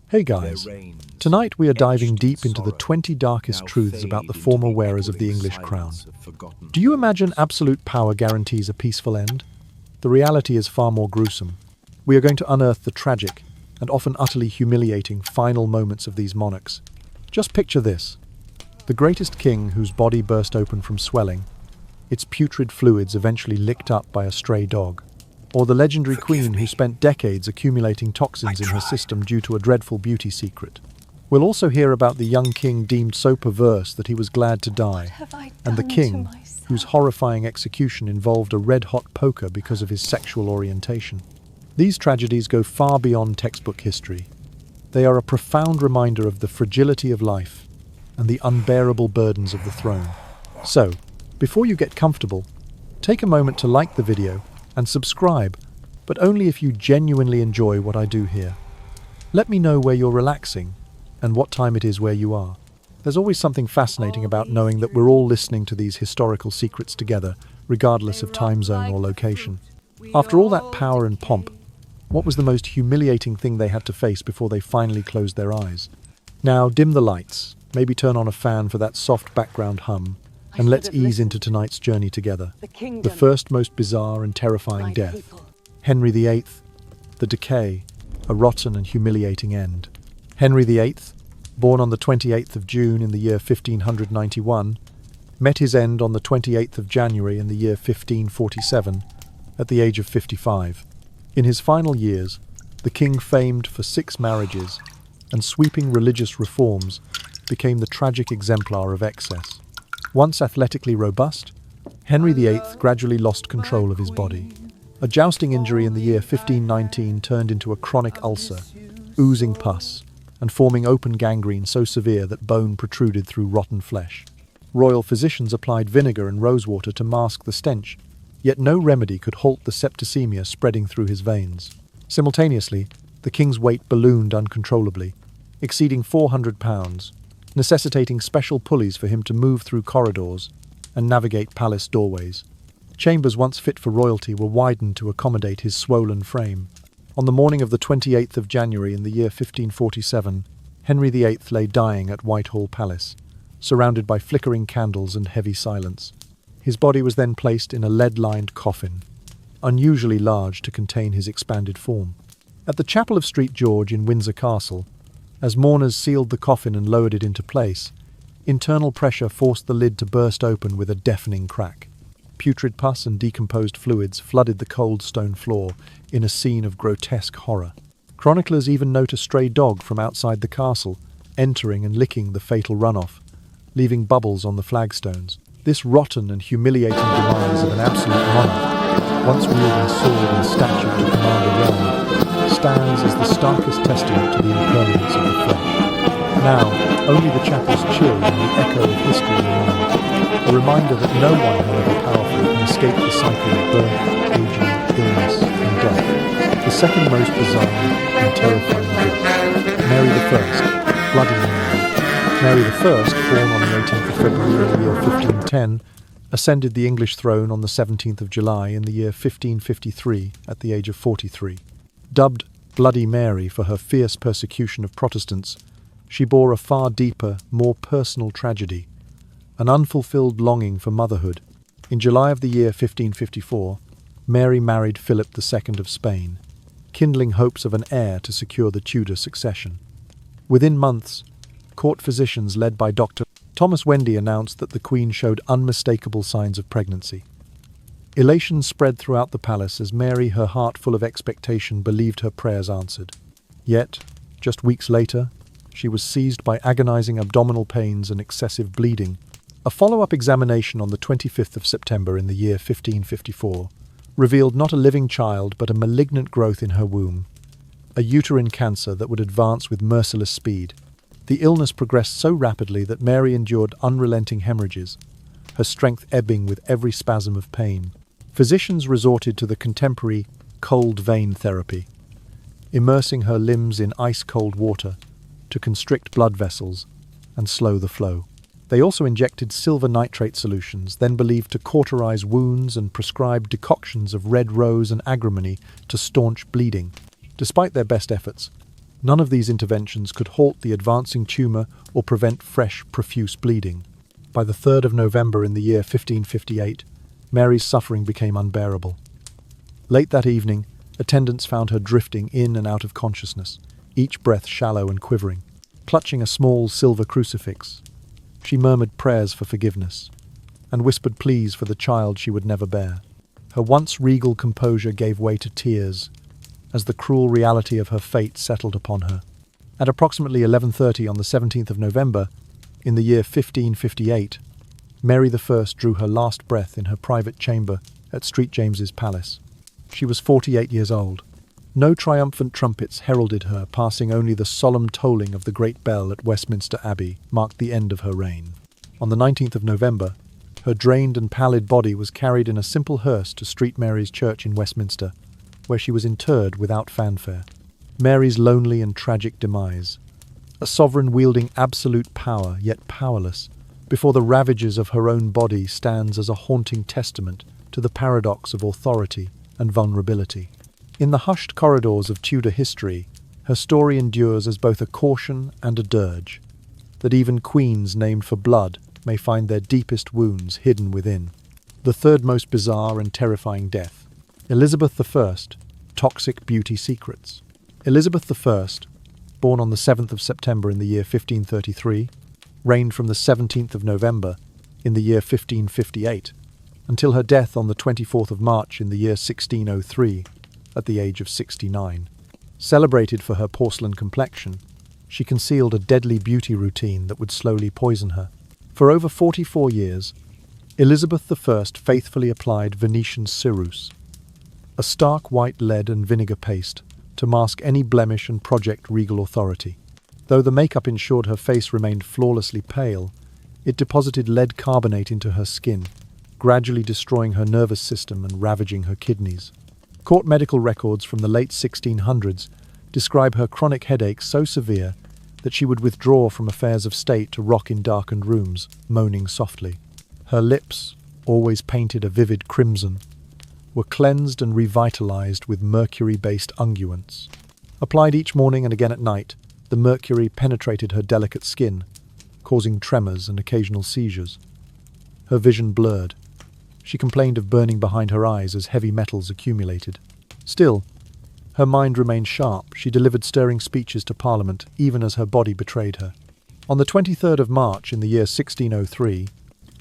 Hey guys, tonight we are diving deep into the 20 darkest truths about the former wearers of the English crown. Do you imagine absolute power guarantees a peaceful end? The reality is far more gruesome. We are going to unearth the tragic and often utterly humiliating final moments of these monarchs. Just picture this: the greatest king whose body burst open from swelling, its putrid fluids eventually licked up by a stray dog. Or the legendary queen who spent decades accumulating toxins in her system due to a dreadful beauty secret. We'll also hear about the young king deemed so perverse that he was glad to die, and the king whose horrifying execution involved a red-hot poker because of his sexual orientation. These tragedies go far beyond textbook history. They are a profound reminder of the fragility of life and the unbearable burdens of the throne. So, before you get comfortable, take a moment to like the video and subscribe, but only if you genuinely enjoy what I do here. Let me know where you're relaxing and what time it is where you are. There's always something fascinating about knowing that we're all listening to these historical secrets together, regardless of time zone or location. After all that power and pomp, what was the most humiliating thing they had to face before they finally closed their eyes? Now, dim the lights, maybe turn on a fan for that soft background hum, and let's ease into tonight's journey together. The first most bizarre and terrifying death. Henry VIII, the decay, a rotten and humiliating end. Henry VIII, born on the 28th of June in the year 1591, met his end on the 28th of January in the year 1547, at the age of 55. In his final years, the king, famed for 6 marriages and sweeping religious reforms, became the tragic exemplar of excess. Once athletically robust, Henry VIII gradually lost control of his body. A jousting injury in the year 1519 turned into a chronic ulcer, oozing pus, and forming open gangrene so severe that bone protruded through rotten flesh. Royal physicians applied vinegar and rosewater to mask the stench, yet no remedy could halt the septicemia spreading through his veins. Simultaneously, the king's weight ballooned uncontrollably, exceeding 400 pounds, necessitating special pulleys for him to move through corridors and navigate palace doorways. Chambers once fit for royalty were widened to accommodate his swollen frame. On the morning of the 28th of January in the year 1547, Henry VIII lay dying at Whitehall Palace, surrounded by flickering candles and heavy silence. His body was then placed in a lead-lined coffin, unusually large to contain his expanded form. At the Chapel of St. George in Windsor Castle, as mourners sealed the coffin and lowered it into place, internal pressure forced the lid to burst open with a deafening crack. Putrid pus and decomposed fluids flooded the cold stone floor in a scene of grotesque horror. Chroniclers even note a stray dog from outside the castle, entering and licking the fatal runoff, leaving bubbles on the flagstones. This rotten and humiliating demise of an absolute monarch, once wielding sword and statue to command a realm, stands as the starkest testament to the impermanence of the flesh. Now, only the chapel's chill and the echo of history remain, a reminder that no one, however powerful, can escape the cycle of birth, aging, illness, and death. The second most bizarre and terrifying death. Mary I, Bloody Mary. Mary I, born on the 18th of February in the year 1510, ascended the English throne on the 17th of July in the year 1553 at the age of 43. Dubbed Bloody Mary for her fierce persecution of Protestants, she bore a far deeper, more personal tragedy, an unfulfilled longing for motherhood. In July of the year 1554, Mary married Philip II of Spain, kindling hopes of an heir to secure the Tudor succession. Within months, court physicians led by Dr. Thomas Wendy announced that the Queen showed unmistakable signs of pregnancy. Elation spread throughout the palace as Mary, her heart full of expectation, believed her prayers answered. Yet, just weeks later, she was seized by agonizing abdominal pains and excessive bleeding. A follow-up examination on the 25th of September in the year 1554 revealed not a living child but a malignant growth in her womb, a uterine cancer that would advance with merciless speed. The illness progressed so rapidly that Mary endured unrelenting hemorrhages, her strength ebbing with every spasm of pain. Physicians resorted to the contemporary cold vein therapy, immersing her limbs in ice-cold water to constrict blood vessels and slow the flow. They also injected silver nitrate solutions, then believed to cauterize wounds, and prescribed decoctions of red rose and agrimony to staunch bleeding. Despite their best efforts, None of these interventions could halt the advancing tumour or prevent fresh, profuse bleeding. By the 3rd of November in the year 1558, Mary's suffering became unbearable. Late that evening, attendants found her drifting in and out of consciousness, each breath shallow and quivering. Clutching a small silver crucifix, she murmured prayers for forgiveness and whispered pleas for the child she would never bear. Her once regal composure gave way to tears as the cruel reality of her fate settled upon her. At approximately 11:30 on the 17th of November, in the year 1558, Mary I drew her last breath in her private chamber at St. James's Palace. She was 48 years old. No triumphant trumpets heralded her, passing only the solemn tolling of the great bell at Westminster Abbey marked the end of her reign. On the 19th of November, her drained and pallid body was carried in a simple hearse to St. Mary's Church in Westminster, where she was interred without fanfare. Mary's lonely and tragic demise. A sovereign wielding absolute power, yet powerless, before the ravages of her own body stands as a haunting testament to the paradox of authority and vulnerability. In the hushed corridors of Tudor history, her story endures as both a caution and a dirge, that even queens named for blood may find their deepest wounds hidden within. The third most bizarre and terrifying death. Elizabeth I, toxic beauty secrets. Elizabeth I, born on the 7th of September in the year 1533, reigned from the 17th of November in the year 1558, until her death on the 24th of March in the year 1603, at the age of 69. Celebrated for her porcelain complexion, she concealed a deadly beauty routine that would slowly poison her. For over 44 years, Elizabeth I faithfully applied Venetian ceruse, a stark white lead and vinegar paste, to mask any blemish and project regal authority. Though the makeup ensured her face remained flawlessly pale, it deposited lead carbonate into her skin, gradually destroying her nervous system and ravaging her kidneys. Court medical records from the late 1600s describe her chronic headaches so severe that she would withdraw from affairs of state to rock in darkened rooms, moaning softly. Her lips, always painted a vivid crimson, were cleansed and revitalized with mercury-based unguents. Applied each morning and again at night, the mercury penetrated her delicate skin, causing tremors and occasional seizures. Her vision blurred. She complained of burning behind her eyes as heavy metals accumulated. Still, her mind remained sharp. She delivered stirring speeches to Parliament, even as her body betrayed her. On the 23rd of March in the year 1603,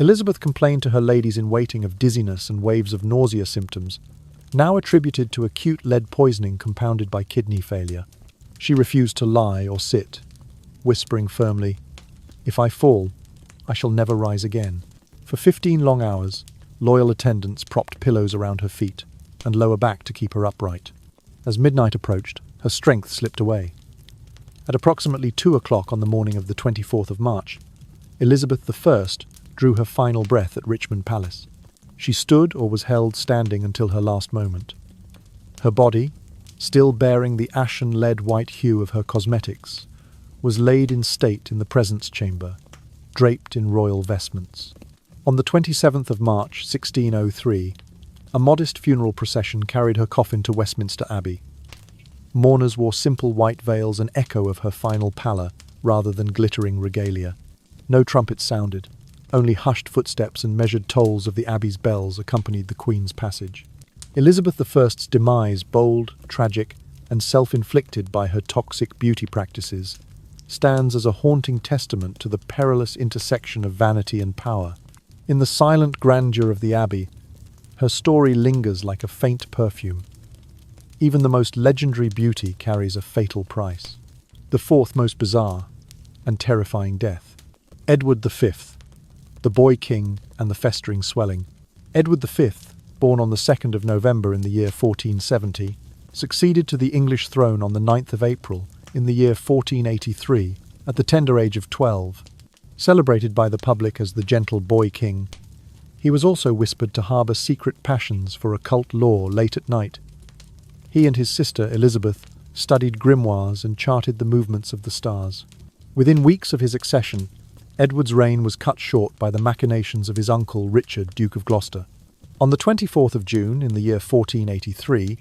Elizabeth complained to her ladies-in-waiting of dizziness and waves of nausea symptoms, now attributed to acute lead poisoning compounded by kidney failure. She refused to lie or sit, whispering firmly, "If I fall, I shall never rise again." For 15 long hours, loyal attendants propped pillows around her feet and lower back to keep her upright. As midnight approached, her strength slipped away. At approximately 2 o'clock on the morning of the 24th of March, Elizabeth I drew her final breath at Richmond Palace. She stood or was held standing until her last moment. Her body, still bearing the ashen lead-white hue of her cosmetics, was laid in state in the presence chamber, draped in royal vestments. On the 27th of March 1603, a modest funeral procession carried her coffin to Westminster Abbey. Mourners wore simple white veils, an echo of her final pallor rather than glittering regalia. No trumpets sounded. Only hushed footsteps and measured tolls of the Abbey's bells accompanied the Queen's passage. Elizabeth I's demise, bold, tragic, and self-inflicted by her toxic beauty practices, stands as a haunting testament to the perilous intersection of vanity and power. In the silent grandeur of the Abbey, her story lingers like a faint perfume. Even the most legendary beauty carries a fatal price. The fourth most bizarre and terrifying death. Edward V, the boy king and the festering swelling. Edward V, born on the 2nd of November in the year 1470, succeeded to the English throne on the 9th of April in the year 1483 at the tender age of 12. Celebrated by the public as the gentle boy king, he was also whispered to harbour secret passions for occult lore late at night. He and his sister Elizabeth studied grimoires and charted the movements of the stars. Within weeks of his accession, Edward's reign was cut short by the machinations of his uncle Richard, Duke of Gloucester. On the 24th of June in the year 1483,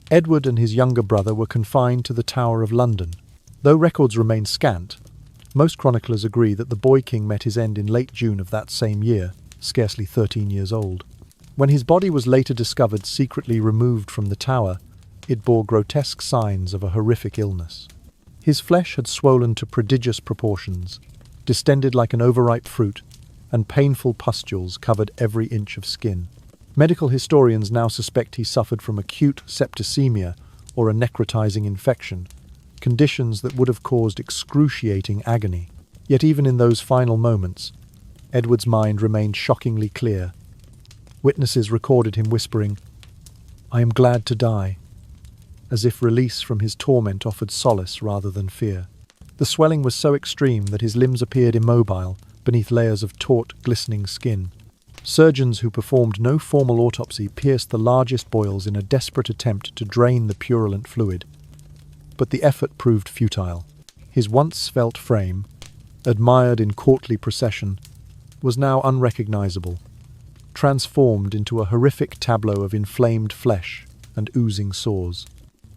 Edward and his younger brother were confined to the Tower of London. Though records remain scant, most chroniclers agree that the boy king met his end in late June of that same year, scarcely 13 years old. When his body was later discovered secretly removed from the tower, it bore grotesque signs of a horrific illness. His flesh had swollen to prodigious proportions, distended like an overripe fruit, and painful pustules covered every inch of skin. Medical historians now suspect he suffered from acute septicemia or a necrotizing infection, conditions that would have caused excruciating agony. Yet even in those final moments, Edward's mind remained shockingly clear. Witnesses recorded him whispering, "I am glad to die," as if release from his torment offered solace rather than fear. The swelling was so extreme that his limbs appeared immobile beneath layers of taut, glistening skin. Surgeons who performed no formal autopsy pierced the largest boils in a desperate attempt to drain the purulent fluid. But the effort proved futile. His once svelte frame, admired in courtly procession, was now unrecognizable, transformed into a horrific tableau of inflamed flesh and oozing sores.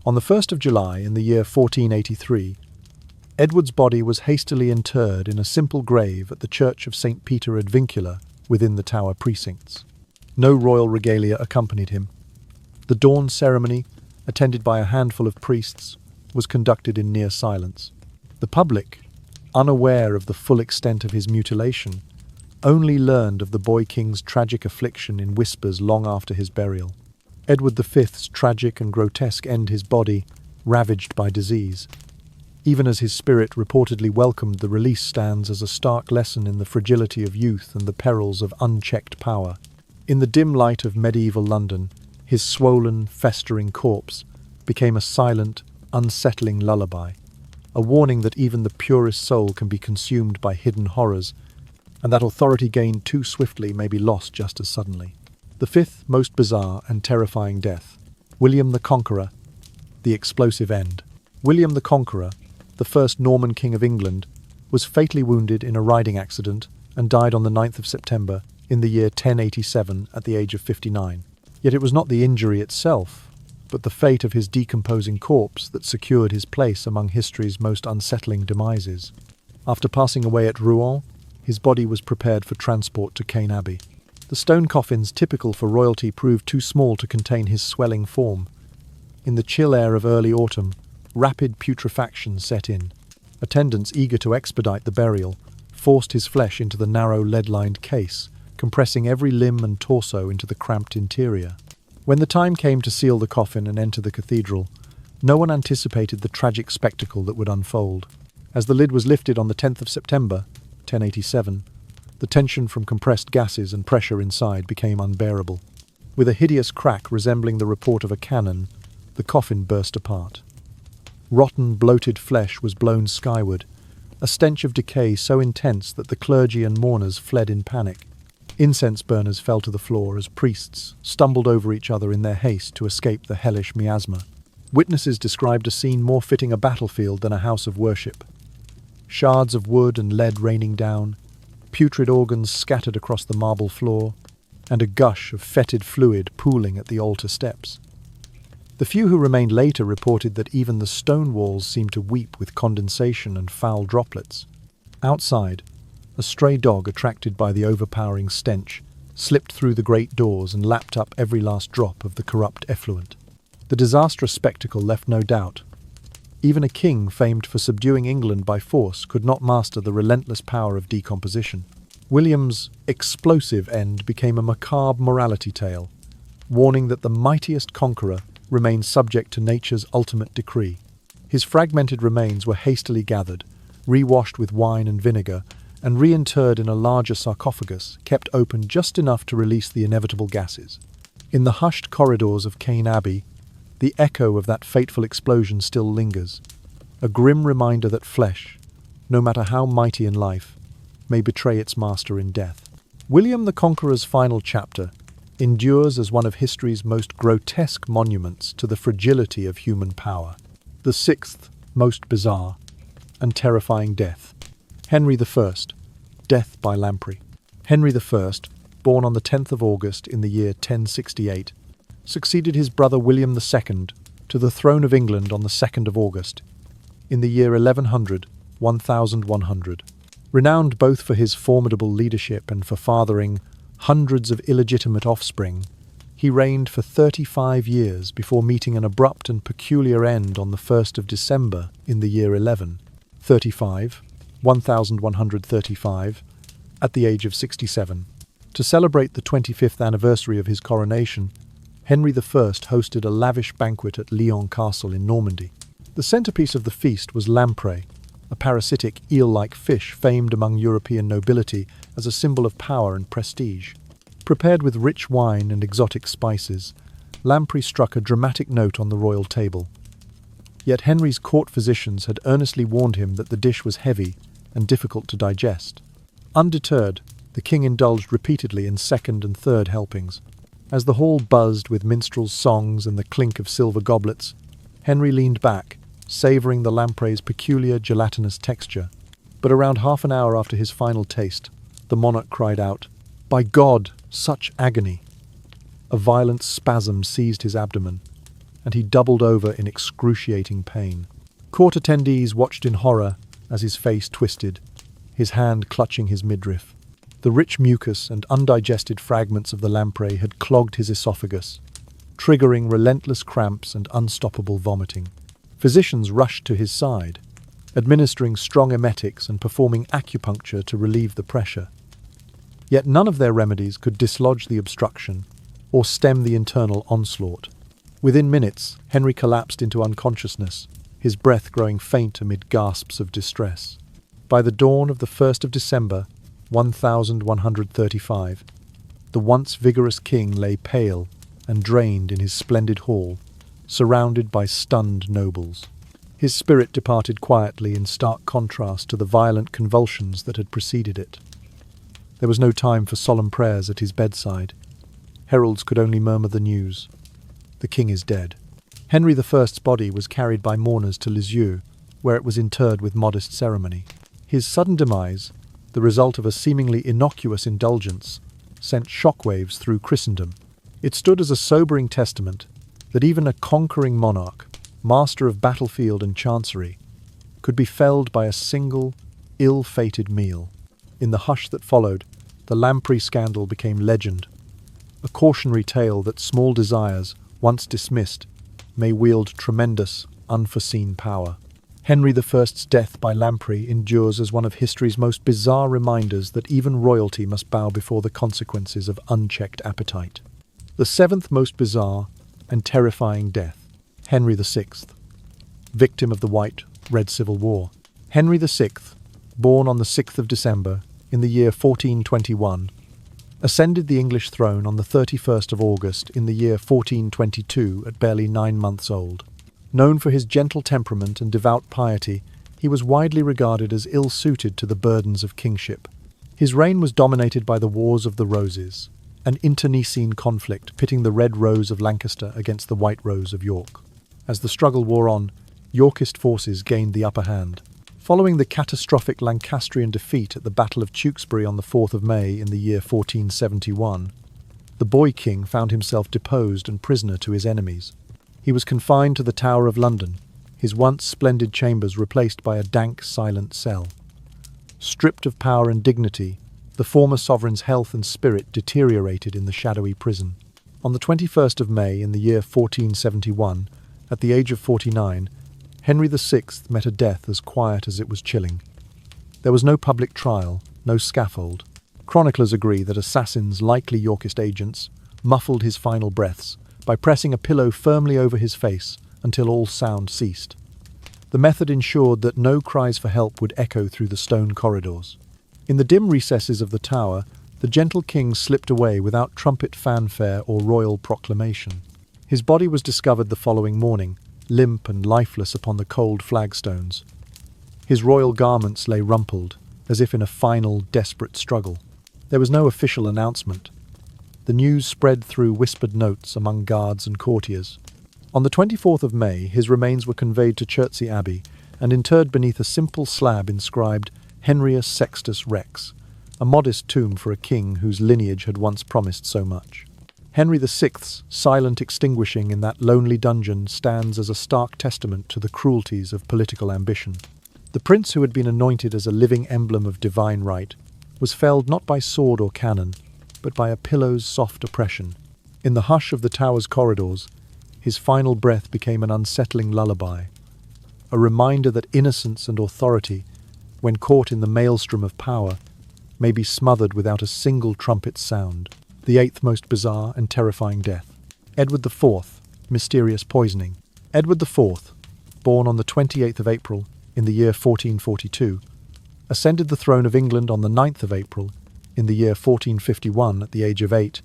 On the 1st of July in the year 1483, Edward's body was hastily interred in a simple grave at the Church of St. Peter ad Vincula within the tower precincts. No royal regalia accompanied him. The dawn ceremony, attended by a handful of priests, was conducted in near silence. The public, unaware of the full extent of his mutilation, only learned of the boy king's tragic affliction in whispers long after his burial. Edward V's tragic and grotesque end, his body ravaged by disease. Even as his spirit reportedly welcomed the release, stands as a stark lesson in the fragility of youth and the perils of unchecked power. In the dim light of medieval London, his swollen, festering corpse became a silent, unsettling lullaby, a warning that even the purest soul can be consumed by hidden horrors, and that authority gained too swiftly may be lost just as suddenly. The fifth most bizarre and terrifying death, William the Conqueror, the explosive end. William the Conqueror, the first Norman king of England, was fatally wounded in a riding accident and died on the 9th of September in the year 1087 at the age of 59. Yet it was not the injury itself, but the fate of his decomposing corpse that secured his place among history's most unsettling demises. After passing away at Rouen, his body was prepared for transport to Caen Abbey. The stone coffins typical for royalty proved too small to contain his swelling form. In the chill air of early autumn, rapid putrefaction set in. Attendants eager to expedite the burial forced his flesh into the narrow lead-lined case, compressing every limb and torso into the cramped interior. When the time came to seal the coffin and enter the cathedral, no one anticipated the tragic spectacle that would unfold. As the lid was lifted on the 10th of September, 1087, the tension from compressed gases and pressure inside became unbearable. With a hideous crack resembling the report of a cannon, the coffin burst apart. Rotten, bloated flesh was blown skyward, a stench of decay so intense that the clergy and mourners fled in panic. Incense burners fell to the floor as priests stumbled over each other in their haste to escape the hellish miasma. Witnesses described a scene more fitting a battlefield than a house of worship. Shards of wood and lead raining down, putrid organs scattered across the marble floor, and a gush of fetid fluid pooling at the altar steps. The few who remained later reported that even the stone walls seemed to weep with condensation and foul droplets. Outside, a stray dog, attracted by the overpowering stench, slipped through the great doors and lapped up every last drop of the corrupt effluent. The disastrous spectacle left no doubt. Even a king famed for subduing England by force could not master the relentless power of decomposition. William's explosive end became a macabre morality tale, warning that the mightiest conqueror remained subject to nature's ultimate decree. His fragmented remains were hastily gathered, re-washed with wine and vinegar, and reinterred in a larger sarcophagus, kept open just enough to release the inevitable gases. In the hushed corridors of Caen Abbey, the echo of that fateful explosion still lingers, a grim reminder that flesh, no matter how mighty in life, may betray its master in death. William the Conqueror's final chapter endures as one of history's most grotesque monuments to the fragility of human power. The sixth most bizarre and terrifying death. Henry I, death by lamprey. Henry I, born on the 10th of August in the year 1068, succeeded his brother William II to the throne of England on the 2nd of August in the year 1100. Renowned both for his formidable leadership and for fathering hundreds of illegitimate offspring, he reigned for 35 years before meeting an abrupt and peculiar end on the 1st of December in the year 1135, at the age of 67. To celebrate the 25th anniversary of his coronation, Henry I hosted a lavish banquet at Lyon Castle in Normandy. The centerpiece of the feast was lamprey, a parasitic eel-like fish famed among European nobility as a symbol of power and prestige. Prepared with rich wine and exotic spices, lamprey struck a dramatic note on the royal table. Yet Henry's court physicians had earnestly warned him that the dish was heavy and difficult to digest. Undeterred, the king indulged repeatedly in second and third helpings. As the hall buzzed with minstrels' songs and the clink of silver goblets, Henry leaned back, savouring the lamprey's peculiar gelatinous texture. But around half an hour after his final taste, the monarch cried out, "By God, such agony!" A violent spasm seized his abdomen, and he doubled over in excruciating pain. Court attendees watched in horror as his face twisted, his hand clutching his midriff. The rich mucus and undigested fragments of the lamprey had clogged his esophagus, triggering relentless cramps and unstoppable vomiting. Physicians rushed to his side, administering strong emetics and performing acupuncture to relieve the pressure. Yet none of their remedies could dislodge the obstruction or stem the internal onslaught. Within minutes, Henry collapsed into unconsciousness, his breath growing faint amid gasps of distress. By the dawn of the 1st of December, 1135, the once vigorous king lay pale and drained in his splendid hall, surrounded by stunned nobles. His spirit departed quietly in stark contrast to the violent convulsions that had preceded it. There was no time for solemn prayers at his bedside. Heralds could only murmur the news: "The king is dead." Henry I's body was carried by mourners to Lisieux, where it was interred with modest ceremony. His sudden demise, the result of a seemingly innocuous indulgence, sent shockwaves through Christendom. It stood as a sobering testament that even a conquering monarch, master of battlefield and chancery, could be felled by a single, ill-fated meal. In the hush that followed, the lamprey scandal became legend, a cautionary tale that small desires, once dismissed, may wield tremendous, unforeseen power. Henry I's death by lamprey endures as one of history's most bizarre reminders that even royalty must bow before the consequences of unchecked appetite. The seventh most bizarre and terrifying death, Henry VI, victim of the White-Red Civil War. Henry VI, born on the 6th of December in the year 1421, ascended the English throne on the 31st of August in the year 1422 at barely 9 months old. Known for his gentle temperament and devout piety, he was widely regarded as ill-suited to the burdens of kingship. His reign was dominated by the Wars of the Roses, an internecine conflict pitting the Red Rose of Lancaster against the White Rose of York. As the struggle wore on, Yorkist forces gained the upper hand. Following the catastrophic Lancastrian defeat at the Battle of Tewkesbury on the 4th of May in the year 1471, the boy king found himself deposed and prisoner to his enemies. He was confined to the Tower of London, his once splendid chambers replaced by a dank, silent cell. Stripped of power and dignity, the former sovereign's health and spirit deteriorated in the shadowy prison. On the 21st of May in the year 1471, at the age of 49, Henry VI met a death as quiet as it was chilling. There was no public trial, no scaffold. Chroniclers agree that assassins, likely Yorkist agents, muffled his final breaths by pressing a pillow firmly over his face until all sound ceased. The method ensured that no cries for help would echo through the stone corridors. In the dim recesses of the tower, the gentle king slipped away without trumpet fanfare or royal proclamation. His body was discovered the following morning, limp and lifeless upon the cold flagstones. His royal garments lay rumpled, as if in a final, desperate struggle. There was no official announcement. The news spread through whispered notes among guards and courtiers. On the 24th of May, his remains were conveyed to Chertsey Abbey and interred beneath a simple slab inscribed Henrius Sextus Rex, a modest tomb for a king whose lineage had once promised so much. Henry VI's silent extinguishing in that lonely dungeon stands as a stark testament to the cruelties of political ambition. The prince who had been anointed as a living emblem of divine right was felled not by sword or cannon, but by a pillow's soft oppression. In the hush of the tower's corridors, his final breath became an unsettling lullaby, a reminder that innocence and authority, when caught in the maelstrom of power, may be smothered without a single trumpet's sound. The eighth most bizarre and terrifying death. Edward IV, mysterious poisoning. Edward IV, born on the 28th of April in the year 1442, ascended the throne of England on the 9th of April in the year 1451 at the age of 8,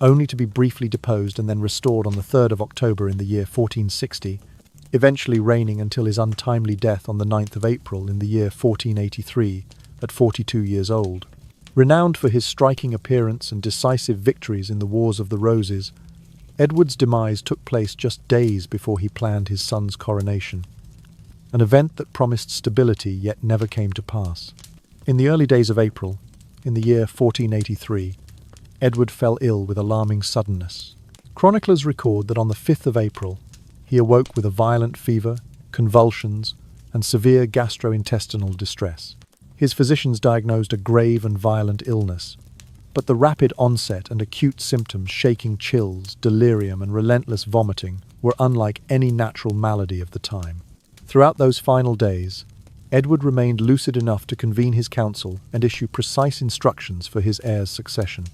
only to be briefly deposed and then restored on the 3rd of October in the year 1460, eventually reigning until his untimely death on the 9th of April in the year 1483 at 42 years old. Renowned for his striking appearance and decisive victories in the Wars of the Roses, Edward's demise took place just days before he planned his son's coronation, an event that promised stability yet never came to pass. In the early days of April, in the year 1483, Edward fell ill with alarming suddenness. Chroniclers record that on the 5th of April, he awoke with a violent fever, convulsions, and severe gastrointestinal distress. His physicians diagnosed a grave and violent illness, but the rapid onset and acute symptoms, shaking chills, delirium, and relentless vomiting, were unlike any natural malady of the time. Throughout those final days, Edward remained lucid enough to convene his council and issue precise instructions for his heir's succession.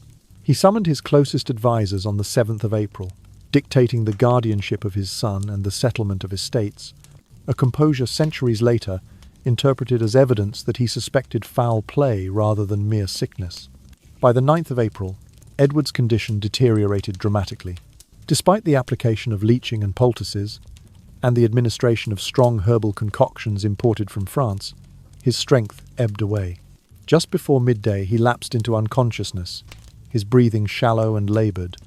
He summoned his closest advisers on the 7th of April, dictating the guardianship of his son and the settlement of estates, a composure centuries later interpreted as evidence that he suspected foul play rather than mere sickness. By the 9th of April, Edward's condition deteriorated dramatically. Despite the application of leeching and poultices, and the administration of strong herbal concoctions imported from France, his strength ebbed away. Just before midday, he lapsed into unconsciousness, his breathing shallow and laboured.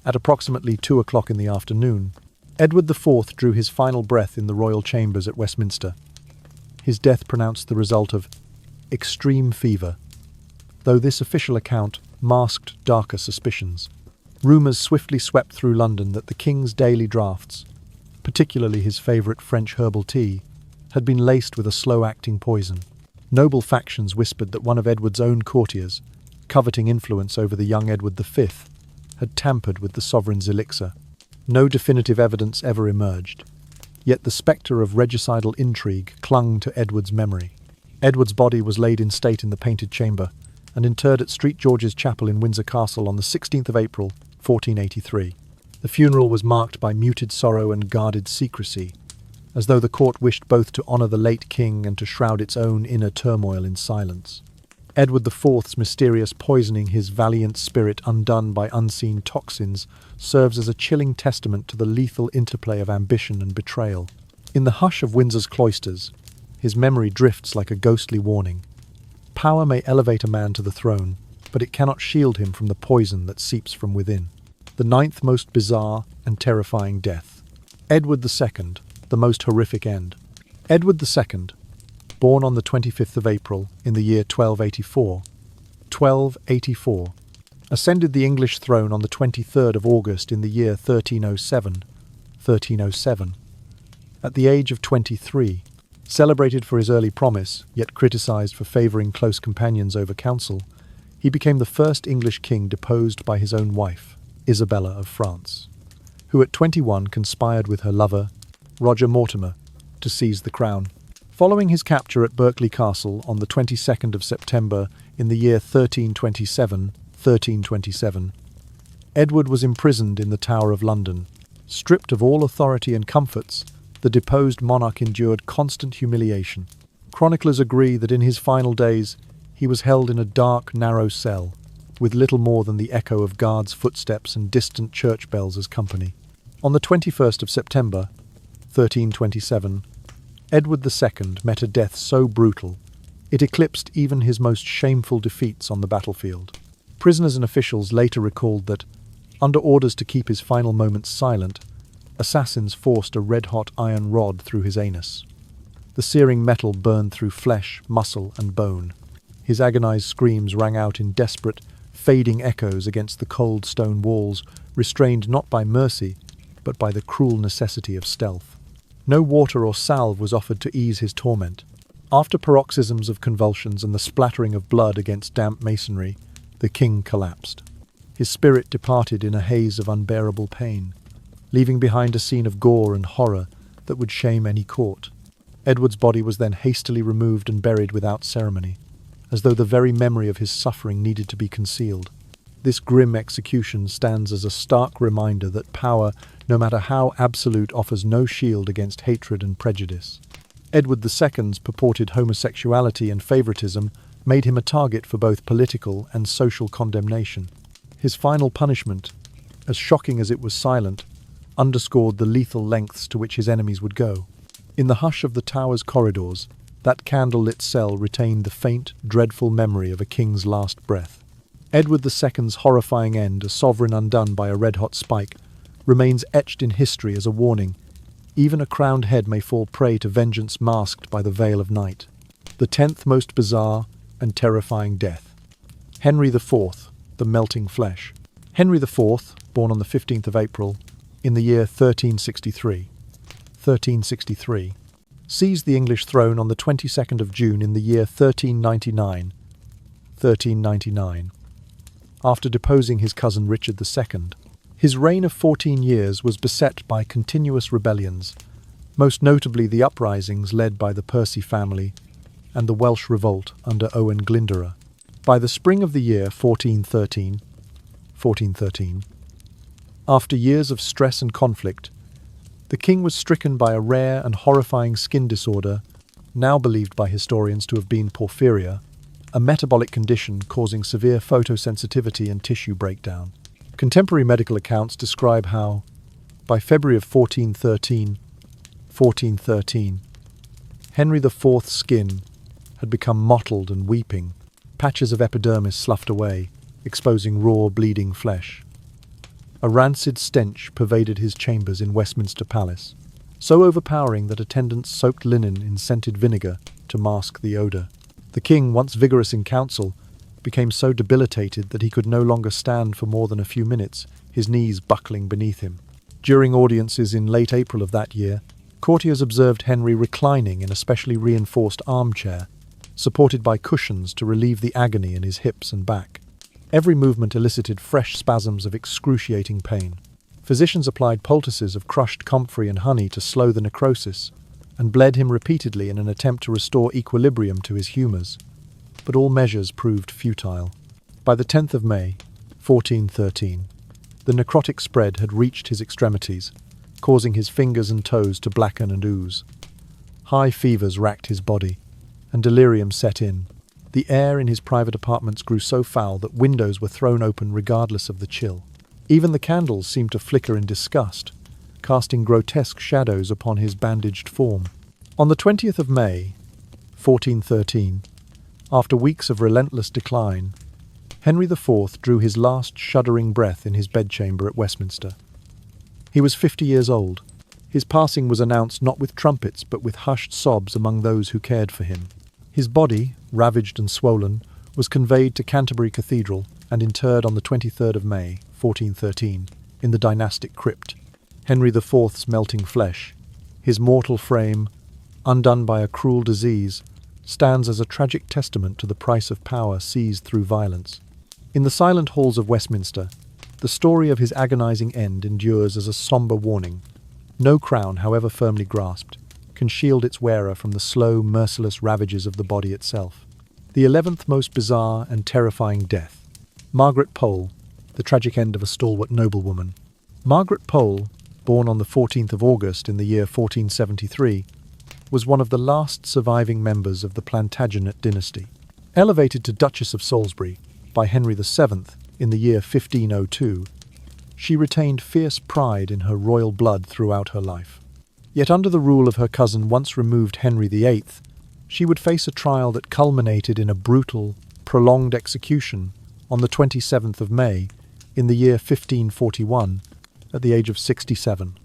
At approximately 2 o'clock in the afternoon, Edward IV drew his final breath in the royal chambers at Westminster. His death pronounced the result of extreme fever, though this official account masked darker suspicions. Rumours swiftly swept through London that the king's daily draughts, particularly his favourite French herbal tea, had been laced with a slow-acting poison. Noble factions whispered that one of Edward's own courtiers, coveting influence over the young Edward V, had tampered with the sovereign's elixir. No definitive evidence ever emerged, yet the spectre of regicidal intrigue clung to Edward's memory. Edward's body was laid in state in the Painted Chamber and interred at St. George's Chapel in Windsor Castle on the 16th of April, 1483. The funeral was marked by muted sorrow and guarded secrecy, as though the court wished both to honour the late king and to shroud its own inner turmoil in silence. Edward IV's mysterious poisoning, his valiant spirit undone by unseen toxins, serves as a chilling testament to the lethal interplay of ambition and betrayal. In the hush of Windsor's cloisters, his memory drifts like a ghostly warning. Power may elevate a man to the throne, but it cannot shield him from the poison that seeps from within. The ninth most bizarre and terrifying death. Edward II, the most horrific end. Edward II, born on the 25th of April in the year 1284, ascended the English throne on the 23rd of August in the year 1307, at the age of 23. Celebrated for his early promise, yet criticised for favouring close companions over counsel, he became the first English king deposed by his own wife, Isabella of France, who at 21 conspired with her lover, Roger Mortimer, to seize the crown. Following his capture at Berkeley Castle on the 22nd of September in the year 1327, Edward was imprisoned in the Tower of London. Stripped of all authority and comforts, the deposed monarch endured constant humiliation. Chroniclers agree that in his final days he was held in a dark, narrow cell, with little more than the echo of guards' footsteps and distant church bells as company. On the 21st of September, 1327, Edward II met a death so brutal, it eclipsed even his most shameful defeats on the battlefield. Prisoners and officials later recalled that, under orders to keep his final moments silent, assassins forced a red-hot iron rod through his anus. The searing metal burned through flesh, muscle, and bone. His agonized screams rang out in desperate, fading echoes against the cold stone walls, restrained not by mercy, but by the cruel necessity of stealth. No water or salve was offered to ease his torment. After paroxysms of convulsions and the splattering of blood against damp masonry, the king collapsed. His spirit departed in a haze of unbearable pain, leaving behind a scene of gore and horror that would shame any court. Edward's body was then hastily removed and buried without ceremony, as though the very memory of his suffering needed to be concealed. This grim execution stands as a stark reminder that power, no matter how absolute, offers no shield against hatred and prejudice. Edward II's purported homosexuality and favoritism made him a target for both political and social condemnation. His final punishment, as shocking as it was silent, underscored the lethal lengths to which his enemies would go. In the hush of the tower's corridors, that candle-lit cell retained the faint, dreadful memory of a king's last breath. Edward II's horrifying end, a sovereign undone by a red-hot spike, remains etched in history as a warning. Even a crowned head may fall prey to vengeance masked by the veil of night. The 10th most bizarre and terrifying death. Henry IV, the melting flesh. Henry IV, born on the 15th of April, in the year 1363, seized the English throne on the 22nd of June in the year 1399, after deposing his cousin Richard II. His reign of 14 years was beset by continuous rebellions, most notably the uprisings led by the Percy family and the Welsh revolt under Owen Glyndwr. By the spring of the year 1413, after years of stress and conflict, the king was stricken by a rare and horrifying skin disorder, now believed by historians to have been porphyria, a metabolic condition causing severe photosensitivity and tissue breakdown. Contemporary medical accounts describe how, by February of 1413, Henry IV's skin had become mottled and weeping, patches of epidermis sloughed away, exposing raw, bleeding flesh. A rancid stench pervaded his chambers in Westminster Palace, so overpowering that attendants soaked linen in scented vinegar to mask the odour. The king, once vigorous in council, became so debilitated that he could no longer stand for more than a few minutes, his knees buckling beneath him. During audiences in late April of that year, courtiers observed Henry reclining in a specially reinforced armchair, supported by cushions to relieve the agony in his hips and back. Every movement elicited fresh spasms of excruciating pain. Physicians applied poultices of crushed comfrey and honey to slow the necrosis, and bled him repeatedly in an attempt to restore equilibrium to his humours. But all measures proved futile. By the 10th of May, 1413, the necrotic spread had reached his extremities, causing his fingers and toes to blacken and ooze. High fevers racked his body, and delirium set in. The air in his private apartments grew so foul that windows were thrown open regardless of the chill. Even the candles seemed to flicker in disgust, casting grotesque shadows upon his bandaged form. On the 20th of May, 1413, after weeks of relentless decline, Henry IV drew his last shuddering breath in his bedchamber at Westminster. He was 50 years old. His passing was announced not with trumpets but with hushed sobs among those who cared for him. His body, ravaged and swollen, was conveyed to Canterbury Cathedral and interred on the 23rd of May, 1413, in the dynastic crypt. Henry IV's melting flesh, his mortal frame, undone by a cruel disease, stands as a tragic testament to the price of power seized through violence. In the silent halls of Westminster, the story of his agonizing end endures as a somber warning. No crown, however firmly grasped, can shield its wearer from the slow, merciless ravages of the body itself. The 11th most bizarre and terrifying death. Margaret Pole, the tragic end of a stalwart noblewoman. Margaret Pole, born on the 14th of August in the year 1473, was one of the last surviving members of the Plantagenet dynasty. Elevated to Duchess of Salisbury by Henry VII in the year 1502, she retained fierce pride in her royal blood throughout her life. Yet under the rule of her cousin once removed Henry VIII, she would face a trial that culminated in a brutal, prolonged execution on the 27th of May in the year 1541 at the age of 67.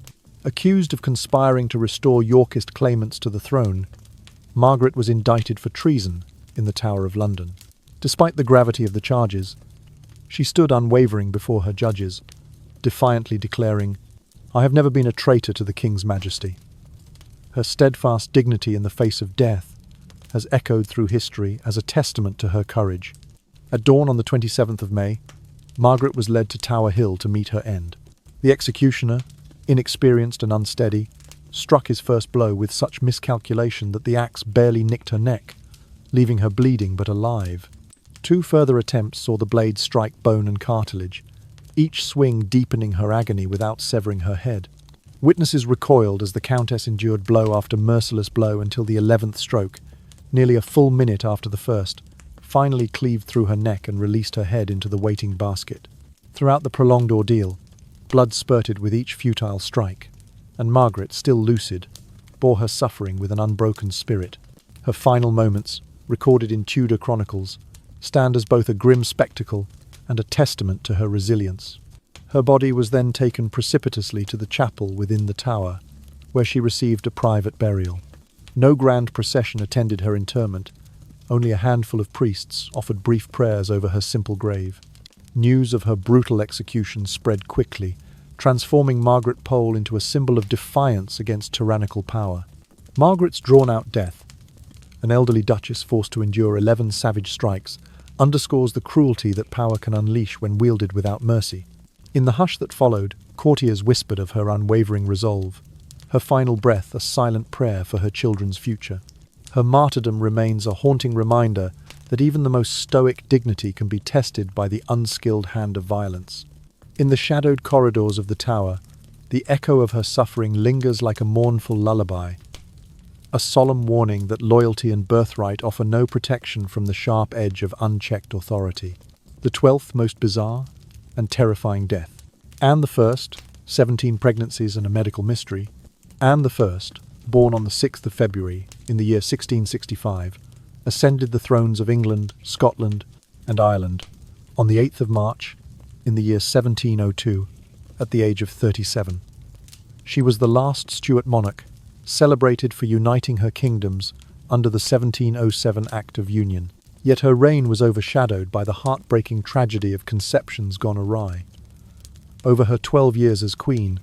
Accused of conspiring to restore Yorkist claimants to the throne, Margaret was indicted for treason in the Tower of London. Despite the gravity of the charges, She stood unwavering before her judges, defiantly declaring, "I have never been a traitor to the King's Majesty." Her steadfast dignity in the face of death has echoed through history as a testament to her courage. At dawn on the 27th of May, Margaret was led to Tower Hill to meet her end. The executioner, inexperienced and unsteady, struck his first blow with such miscalculation that the axe barely nicked her neck, leaving her bleeding but alive. Two further attempts saw the blade strike bone and cartilage, each swing deepening her agony without severing her head. Witnesses recoiled as the Countess endured blow after merciless blow until the 11th stroke, nearly a full minute after the first, finally cleaved through her neck and released her head into the waiting basket. Throughout the prolonged ordeal, blood spurted with each futile strike, and Margaret, still lucid, bore her suffering with an unbroken spirit. Her final moments, recorded in Tudor chronicles, stand as both a grim spectacle and a testament to her resilience. Her body was then taken precipitously to the chapel within the tower, where she received a private burial. No grand procession attended her interment. Only a handful of priests offered brief prayers over her simple grave. News of her brutal execution spread quickly, transforming Margaret Pole into a symbol of defiance against tyrannical power. Margaret's drawn-out death, an elderly duchess forced to endure 11 savage strikes, underscores the cruelty that power can unleash when wielded without mercy. In the hush that followed, courtiers whispered of her unwavering resolve, her final breath a silent prayer for her children's future. Her martyrdom remains a haunting reminder that even the most stoic dignity can be tested by the unskilled hand of violence. In the shadowed corridors of the tower, the echo of her suffering lingers like a mournful lullaby, a solemn warning that loyalty and birthright offer no protection from the sharp edge of unchecked authority. The 12th most bizarre and terrifying death. Anne I, 17 pregnancies and a medical mystery. Anne I, born on the 6th of February in the year 1665, ascended the thrones of England, Scotland, and Ireland on the 8th of March in the year 1702 at the age of 37. She was the last Stuart monarch, celebrated for uniting her kingdoms under the 1707 Act of Union. Yet her reign was overshadowed by the heartbreaking tragedy of conceptions gone awry. Over her 12 years as queen,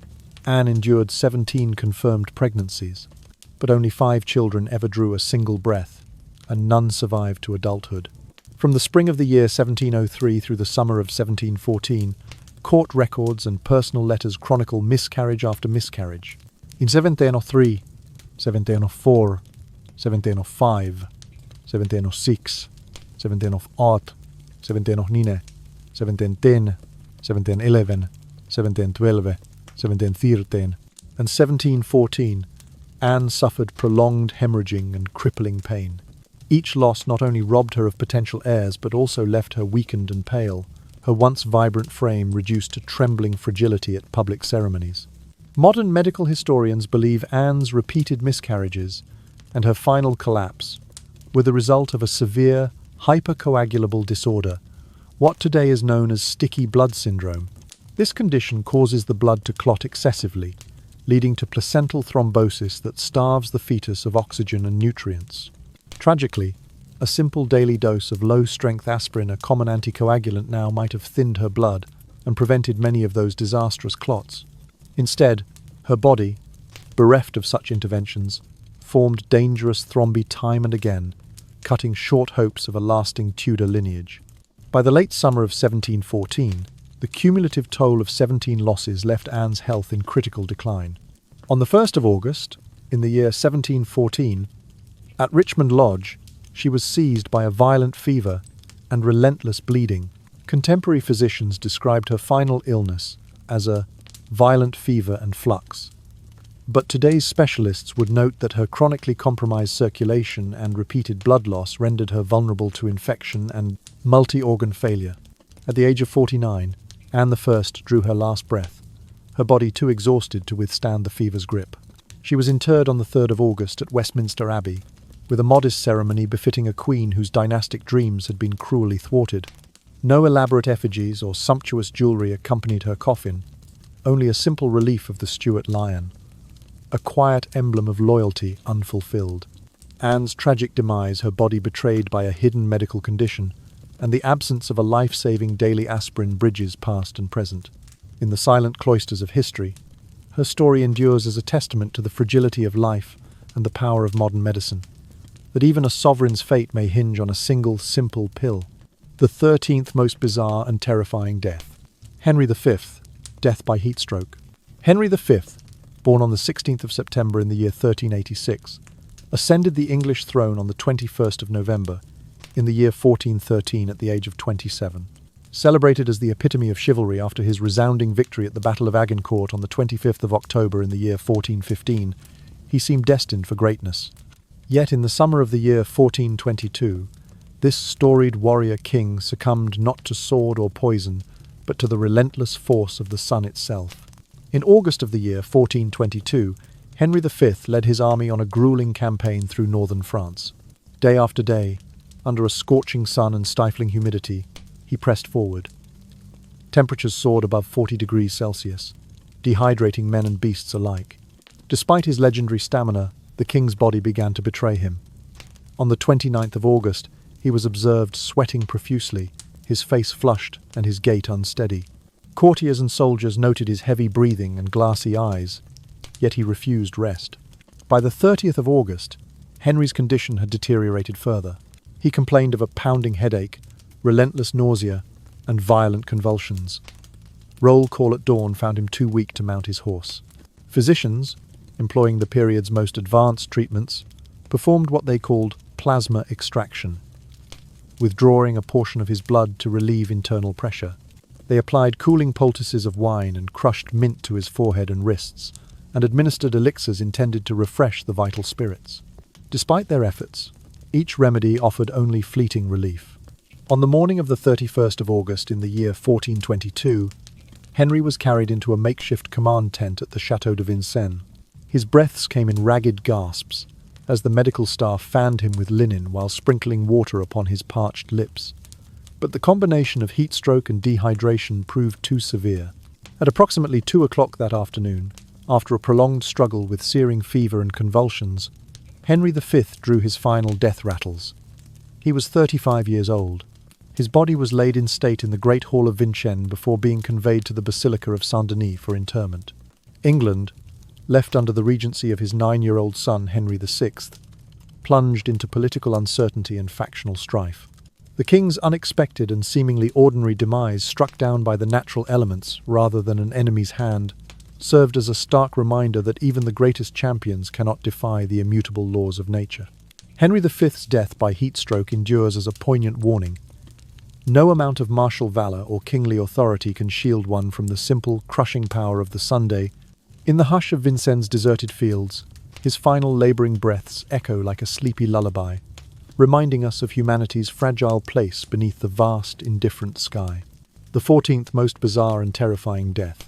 Anne endured 17 confirmed pregnancies, but only 5 children ever drew a single breath, and none survived to adulthood. From the spring of the year 1703 through the summer of 1714, court records and personal letters chronicle miscarriage after miscarriage. In 1703, 1704, 1705, 1706, 1708, 1709, 1710, 1711, 1712, 1713, and 1714, Anne suffered prolonged hemorrhaging and crippling pain. Each loss not only robbed her of potential heirs but also left her weakened and pale, her once vibrant frame reduced to trembling fragility at public ceremonies. Modern medical historians believe Anne's repeated miscarriages and her final collapse were the result of a severe, hypercoagulable disorder, what today is known as sticky blood syndrome. This condition causes the blood to clot excessively, leading to placental thrombosis that starves the fetus of oxygen and nutrients. Tragically, a simple daily dose of low-strength aspirin, a common anticoagulant now, might have thinned her blood and prevented many of those disastrous clots. Instead, her body, bereft of such interventions, formed dangerous thrombi time and again, cutting short hopes of a lasting Tudor lineage. By the late summer of 1714, the cumulative toll of 17 losses left Anne's health in critical decline. On the 1st of August, in the year 1714, at Richmond Lodge, she was seized by a violent fever and relentless bleeding. Contemporary physicians described her final illness as a violent fever and flux. But today's specialists would note that her chronically compromised circulation and repeated blood loss rendered her vulnerable to infection and multi-organ failure. At the age of 49, Anne I drew her last breath, her body too exhausted to withstand the fever's grip. She was interred on the 3rd of August at Westminster Abbey, with a modest ceremony befitting a queen whose dynastic dreams had been cruelly thwarted. No elaborate effigies or sumptuous jewellery accompanied her coffin, only a simple relief of the Stuart lion, a quiet emblem of loyalty unfulfilled. Anne's tragic demise, her body betrayed by a hidden medical condition, and the absence of a life-saving daily aspirin bridges past and present. In the silent cloisters of history, her story endures as a testament to the fragility of life and the power of modern medicine, that even a sovereign's fate may hinge on a single, simple pill. The 13th most bizarre and terrifying death. Henry V, death by heatstroke. Henry V, born on the 16th of September in the year 1386, ascended the English throne on the 21st of November in the year 1413 at the age of 27. Celebrated as the epitome of chivalry after his resounding victory at the Battle of Agincourt on the 25th of October in the year 1415, he seemed destined for greatness. Yet in the summer of the year 1422, this storied warrior king succumbed not to sword or poison, but to the relentless force of the sun itself. In August of the year 1422, Henry V led his army on a grueling campaign through northern France. Day after day, under a scorching sun and stifling humidity, he pressed forward. Temperatures soared above 40 degrees Celsius, dehydrating men and beasts alike. Despite his legendary stamina, the king's body began to betray him. On the 29th of August, he was observed sweating profusely, his face flushed and his gait unsteady. Courtiers and soldiers noted his heavy breathing and glassy eyes, yet he refused rest. By the 30th of August, Henry's condition had deteriorated further. He complained of a pounding headache, relentless nausea, and violent convulsions. Roll call at dawn found him too weak to mount his horse. Physicians, employing the period's most advanced treatments, performed what they called plasma extraction, withdrawing a portion of his blood to relieve internal pressure. They applied cooling poultices of wine and crushed mint to his forehead and wrists, and administered elixirs intended to refresh the vital spirits. Despite their efforts, each remedy offered only fleeting relief. On the morning of the 31st of August in the year 1422, Henry was carried into a makeshift command tent at the Château de Vincennes. His breaths came in ragged gasps, as the medical staff fanned him with linen while sprinkling water upon his parched lips. But the combination of heat stroke and dehydration proved too severe. At approximately 2 o'clock that afternoon, after a prolonged struggle with searing fever and convulsions, Henry V drew his final death rattles. He was 35 years old. His body was laid in state in the Great Hall of Vincennes before being conveyed to the Basilica of Saint-Denis for interment. England, left under the regency of his 9-year-old son Henry VI, plunged into political uncertainty and factional strife. The king's unexpected and seemingly ordinary demise, struck down by the natural elements rather than an enemy's hand, served as a stark reminder that even the greatest champions cannot defy the immutable laws of nature. Henry V's death by heat stroke endures as a poignant warning. No amount of martial valor or kingly authority can shield one from the simple, crushing power of the Sunday. In the hush of Vincennes' deserted fields, his final laboring breaths echo like a sleepy lullaby, reminding us of humanity's fragile place beneath the vast, indifferent sky. The 14th most bizarre and terrifying death.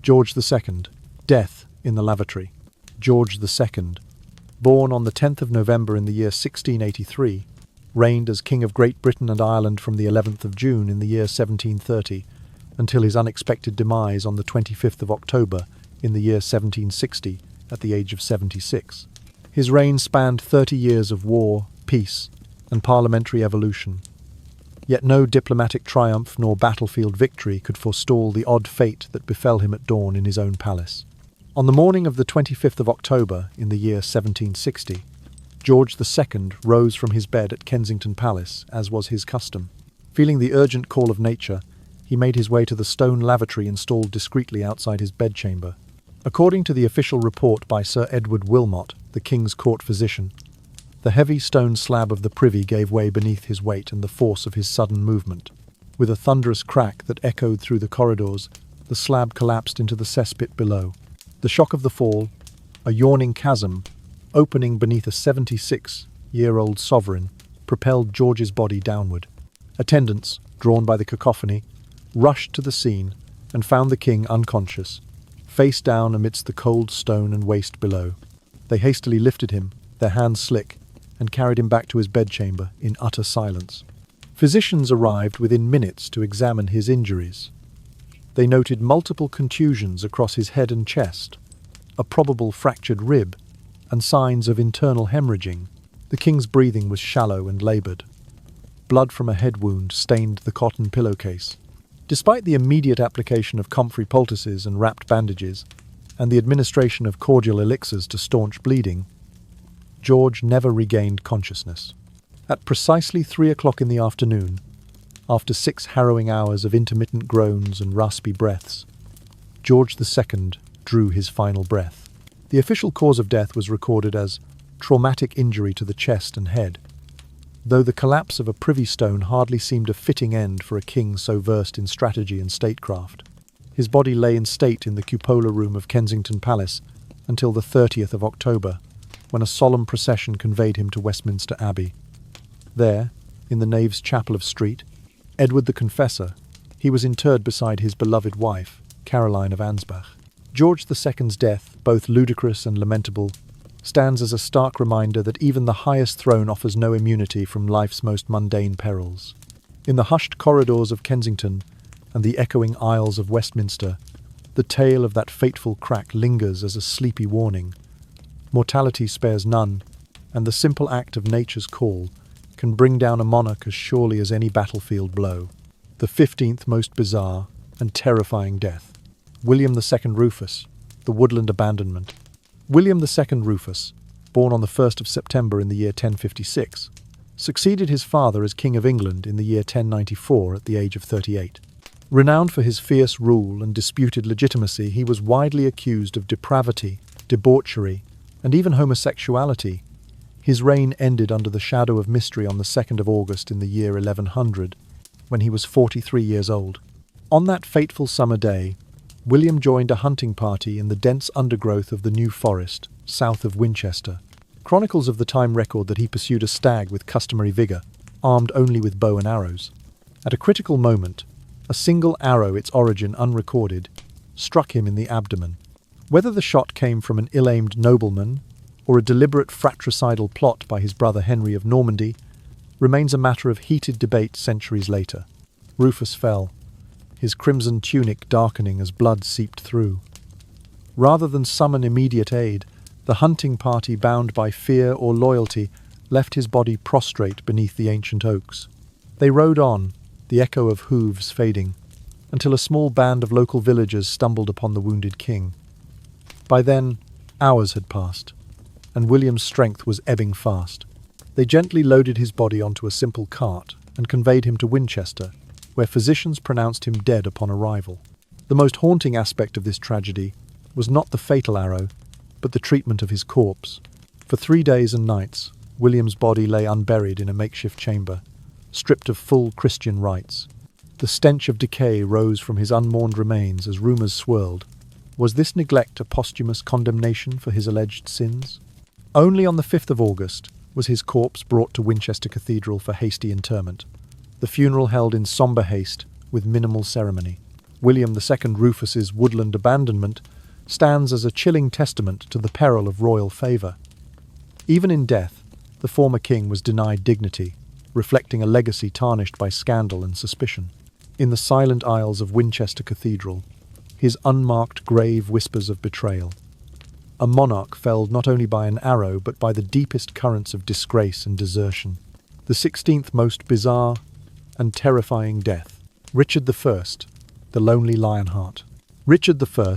George II, death in the lavatory. George II, born on the 10th of November in the year 1683, reigned as King of Great Britain and Ireland from the 11th of June in the year 1730 until his unexpected demise on the 25th of October in the year 1760 at the age of 76. His reign spanned 30 years of war, peace, and parliamentary evolution. Yet no diplomatic triumph nor battlefield victory could forestall the odd fate that befell him at dawn in his own palace. On the morning of the 25th of October in the year 1760, George II rose from his bed at Kensington Palace, as was his custom. Feeling the urgent call of nature, he made his way to the stone lavatory installed discreetly outside his bedchamber. According to the official report by Sir Edward Wilmot, the King's court physician, the heavy stone slab of the privy gave way beneath his weight and the force of his sudden movement. With a thunderous crack that echoed through the corridors, the slab collapsed into the cesspit below. The shock of the fall, a yawning chasm, opening beneath a 76-year-old sovereign, propelled George's body downward. Attendants, drawn by the cacophony, rushed to the scene and found the king unconscious, face down amidst the cold stone and waste below. They hastily lifted him, their hands slick, and carried him back to his bedchamber in utter silence. Physicians arrived within minutes to examine his injuries. They noted multiple contusions across his head and chest, a probable fractured rib, and signs of internal hemorrhaging. The king's breathing was shallow and laboured. Blood from a head wound stained the cotton pillowcase. Despite the immediate application of comfrey poultices and wrapped bandages, and the administration of cordial elixirs to staunch bleeding, George never regained consciousness. At precisely 3 o'clock in the afternoon, after 6 harrowing hours of intermittent groans and raspy breaths, George II drew his final breath. The official cause of death was recorded as traumatic injury to the chest and head, though the collapse of a privy stone hardly seemed a fitting end for a king so versed in strategy and statecraft. His body lay in state in the cupola room of Kensington Palace until the 30th of October, when a solemn procession conveyed him to Westminster Abbey. There, in the nave's chapel of Street, Edward the Confessor, he was interred beside his beloved wife, Caroline of Ansbach. George II's death, both ludicrous and lamentable, stands as a stark reminder that even the highest throne offers no immunity from life's most mundane perils. In the hushed corridors of Kensington and the echoing aisles of Westminster, the tale of that fateful crack lingers as a sleepy warning. Mortality spares none, and the simple act of nature's call can bring down a monarch as surely as any battlefield blow. The 15th most bizarre and terrifying death. William II Rufus, the woodland abandonment. William II Rufus, born on the 1st of September in the year 1056, succeeded his father as King of England in the year 1094 at the age of 38. Renowned for his fierce rule and disputed legitimacy, he was widely accused of depravity, debauchery, and even homosexuality. His reign ended under the shadow of mystery on the 2nd of August in the year 1100, when he was 43 years old. On that fateful summer day, William joined a hunting party in the dense undergrowth of the New Forest, south of Winchester. Chronicles of the time record that he pursued a stag with customary vigour, armed only with bow and arrows. At a critical moment, a single arrow, its origin unrecorded, struck him in the abdomen. Whether the shot came from an ill-aimed nobleman or a deliberate fratricidal plot by his brother Henry of Normandy remains a matter of heated debate centuries later. Rufus fell, his crimson tunic darkening as blood seeped through. Rather than summon immediate aid, the hunting party, bound by fear or loyalty, left his body prostrate beneath the ancient oaks. They rode on, the echo of hooves fading, until a small band of local villagers stumbled upon the wounded king. By then, hours had passed, and William's strength was ebbing fast. They gently loaded his body onto a simple cart and conveyed him to Winchester, where physicians pronounced him dead upon arrival. The most haunting aspect of this tragedy was not the fatal arrow, but the treatment of his corpse. For 3 days and nights, William's body lay unburied in a makeshift chamber, stripped of full Christian rites. The stench of decay rose from his unmourned remains as rumours swirled. Was this neglect a posthumous condemnation for his alleged sins? Only on the 5th of August was his corpse brought to Winchester Cathedral for hasty interment. The funeral held in sombre haste, with minimal ceremony. William II Rufus's woodland abandonment stands as a chilling testament to the peril of royal favour. Even in death, the former king was denied dignity, reflecting a legacy tarnished by scandal and suspicion. In the silent aisles of Winchester Cathedral, his unmarked grave whispers of betrayal. A monarch felled not only by an arrow but by the deepest currents of disgrace and desertion. The 16th most bizarre and terrifying death. Richard I, the Lonely Lionheart. Richard I,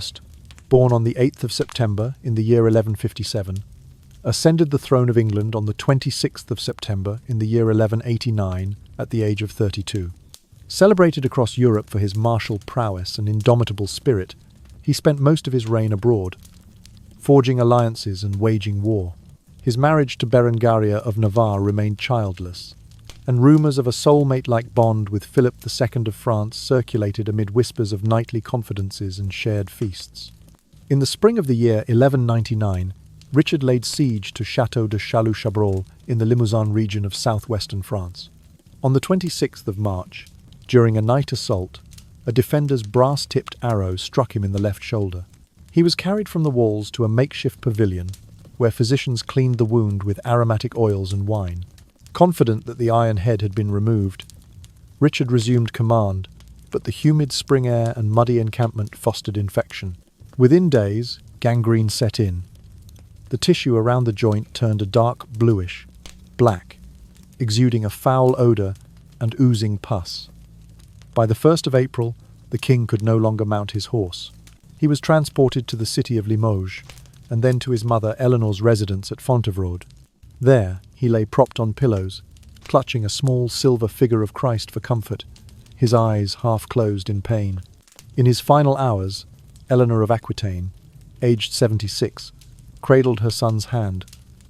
born on the 8th of September in the year 1157, ascended the throne of England on the 26th of September in the year 1189 at the age of 32. Celebrated across Europe for his martial prowess and indomitable spirit, he spent most of his reign abroad, forging alliances and waging war. His marriage to Berengaria of Navarre remained childless, and rumours of a soulmate-like bond with Philip II of France circulated amid whispers of knightly confidences and shared feasts. In the spring of the year 1199, Richard laid siege to Château de Châlus-Chabrol in the Limousin region of southwestern France. On the 26th of March, during a night assault, a defender's brass-tipped arrow struck him in the left shoulder. He was carried from the walls to a makeshift pavilion, where physicians cleaned the wound with aromatic oils and wine. Confident that the iron head had been removed, Richard resumed command, but the humid spring air and muddy encampment fostered infection. Within days, gangrene set in. The tissue around the joint turned a dark bluish, black, exuding a foul odour and oozing pus. By the 1st of April, the king could no longer mount his horse. He was transported to the city of Limoges, and then to his mother Eleanor's residence at Fontevraud. There, he lay propped on pillows, clutching a small silver figure of Christ for comfort, his eyes half closed in pain. In his final hours, Eleanor of Aquitaine, aged 76, cradled her son's hand,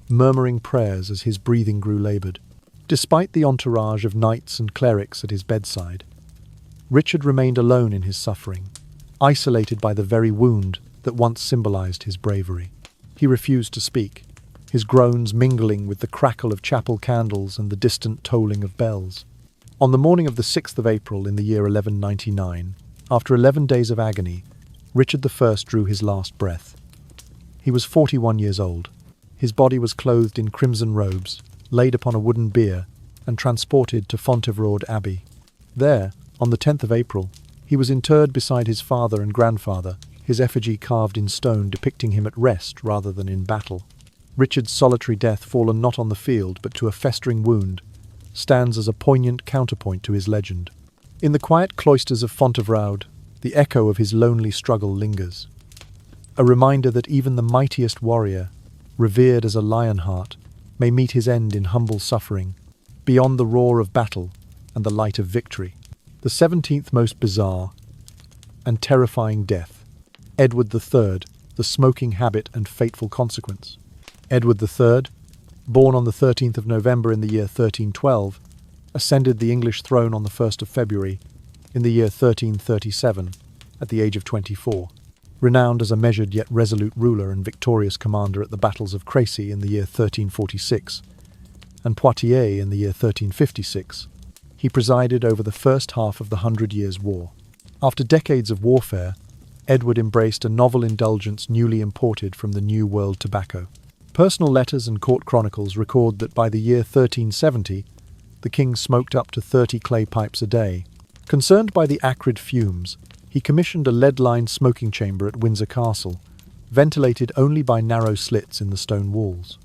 murmuring prayers as his breathing grew laboured. Despite the entourage of knights and clerics at his bedside, Richard remained alone in his suffering, isolated by the very wound that once symbolised his bravery. He refused to speak, his groans mingling with the crackle of chapel candles and the distant tolling of bells. On the morning of the 6th of April in the year 1199, after 11 days of agony, Richard I drew his last breath. He was 41 years old. His body was clothed in crimson robes, laid upon a wooden bier, and transported to Fontevraud Abbey. There, on the 10th of April, he was interred beside his father and grandfather, his effigy carved in stone depicting him at rest rather than in battle. Richard's solitary death, fallen not on the field but to a festering wound, stands as a poignant counterpoint to his legend. In the quiet cloisters of Fontevraud, the echo of his lonely struggle lingers, a reminder that even the mightiest warrior, revered as a lionheart, may meet his end in humble suffering, beyond the roar of battle and the light of victory. The 17th most bizarre and terrifying death. Edward III, the smoking habit and fateful consequence. Edward III, born on the 13th of November in the year 1312, ascended the English throne on the 1st of February in the year 1337 at the age of 24. Renowned as a measured yet resolute ruler and victorious commander at the battles of Crécy in the year 1346 and Poitiers in the year 1356, he presided over the first half of the 100 Years' War. After decades of warfare, Edward embraced a novel indulgence newly imported from the New World tobacco. Personal letters and court chronicles record that by the year 1370, the king smoked up to 30 clay pipes a day. Concerned by the acrid fumes, he commissioned a lead-lined smoking chamber at Windsor Castle, ventilated only by narrow slits in the stone walls.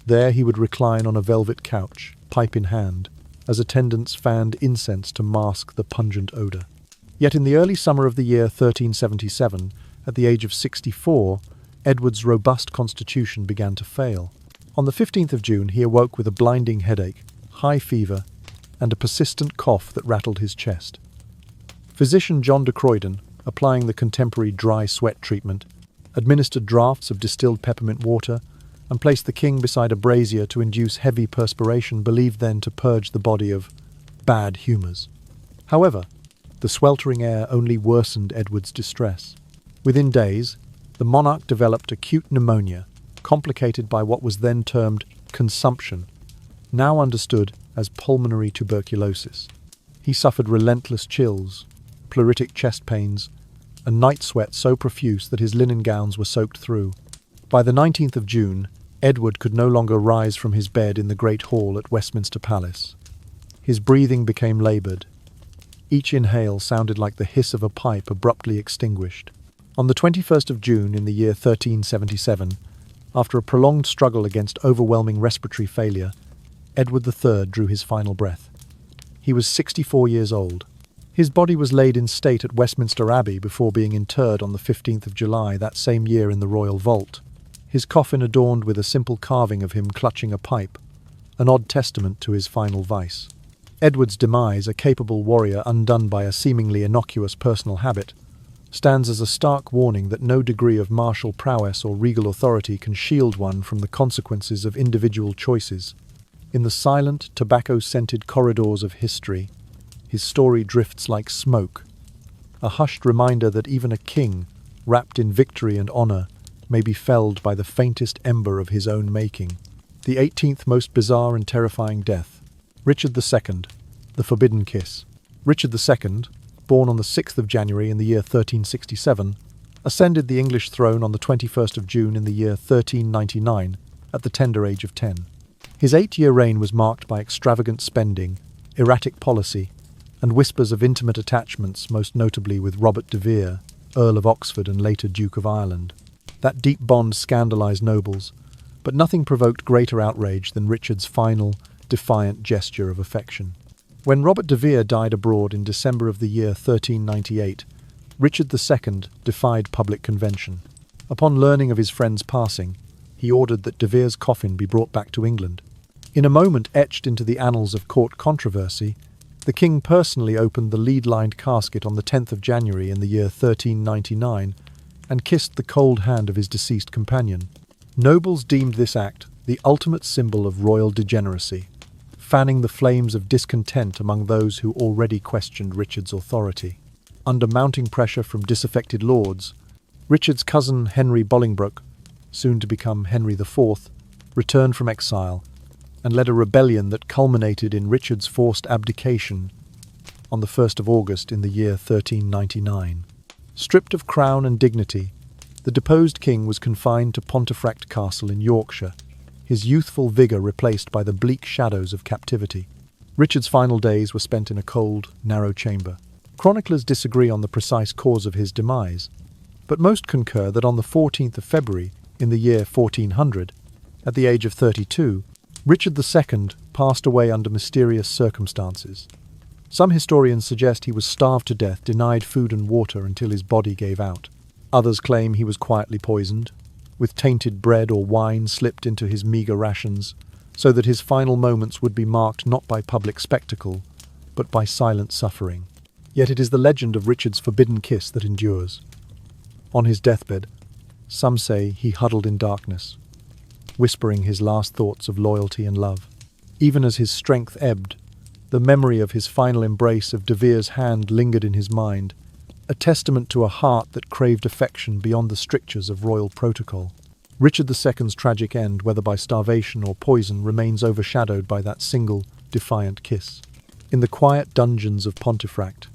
There he would recline on a velvet couch, pipe in hand, as attendants fanned incense to mask the pungent odour. Yet in the early summer of the year 1377, at the age of 64, Edward's robust constitution began to fail. On the 15th of June, he awoke with a blinding headache, high fever, and a persistent cough that rattled his chest. Physician John de Croydon, applying the contemporary dry sweat treatment, administered draughts of distilled peppermint water and placed the king beside a brazier to induce heavy perspiration believed then to purge the body of bad humours. However, the sweltering air only worsened Edward's distress. Within days, the monarch developed acute pneumonia, complicated by what was then termed consumption, now understood as pulmonary tuberculosis. He suffered relentless chills, pleuritic chest pains, and night sweat so profuse that his linen gowns were soaked through. By the 19th of June, Edward could no longer rise from his bed in the Great Hall at Westminster Palace. His breathing became laboured. Each inhale sounded like the hiss of a pipe abruptly extinguished. On the 21st of June in the year 1377, after a prolonged struggle against overwhelming respiratory failure, Edward III drew his final breath. He was 64 years old. His body was laid in state at Westminster Abbey before being interred on the 15th of July that same year in the royal vault, his coffin adorned with a simple carving of him clutching a pipe, an odd testament to his final vice. Edward's demise, a capable warrior undone by a seemingly innocuous personal habit, stands as a stark warning that no degree of martial prowess or regal authority can shield one from the consequences of individual choices. In the silent, tobacco-scented corridors of history, his story drifts like smoke, a hushed reminder that even a king, wrapped in victory and honour, may be felled by the faintest ember of his own making. The 18th most bizarre and terrifying death. Richard II, the Forbidden Kiss. Richard II, born on the 6th of January in the year 1367, ascended the English throne on the 21st of June in the year 1399 at the tender age of 10. His 8-year reign was marked by extravagant spending, erratic policy, and whispers of intimate attachments, most notably with Robert de Vere, Earl of Oxford and later Duke of Ireland. That deep bond scandalised nobles, but nothing provoked greater outrage than Richard's final, defiant gesture of affection. When Robert de Vere died abroad in December of the year 1398, Richard II defied public convention. Upon learning of his friend's passing, he ordered that de Vere's coffin be brought back to England. In a moment etched into the annals of court controversy, the king personally opened the lead-lined casket on the 10th of January in the year 1399 and kissed the cold hand of his deceased companion. Nobles deemed this act the ultimate symbol of royal degeneracy, fanning the flames of discontent among those who already questioned Richard's authority. Under mounting pressure from disaffected lords, Richard's cousin Henry Bolingbroke, soon to become Henry IV, returned from exile and led a rebellion that culminated in Richard's forced abdication on the 1st of August in the year 1399. Stripped of crown and dignity, the deposed king was confined to Pontefract Castle in Yorkshire, his youthful vigour replaced by the bleak shadows of captivity. Richard's final days were spent in a cold, narrow chamber. Chroniclers disagree on the precise cause of his demise, but most concur that on the 14th of February in the year 1400, at the age of 32, Richard II passed away under mysterious circumstances. Some historians suggest he was starved to death, denied food and water until his body gave out. Others claim he was quietly poisoned, with tainted bread or wine slipped into his meagre rations, so that his final moments would be marked not by public spectacle, but by silent suffering. Yet it is the legend of Richard's forbidden kiss that endures. On his deathbed, some say he huddled in darkness, whispering his last thoughts of loyalty and love. Even as his strength ebbed, the memory of his final embrace of de Vere's hand lingered in his mind, a testament to a heart that craved affection beyond the strictures of royal protocol. Richard II's tragic end, whether by starvation or poison, remains overshadowed by that single, defiant kiss. In the quiet dungeons of Pontefract,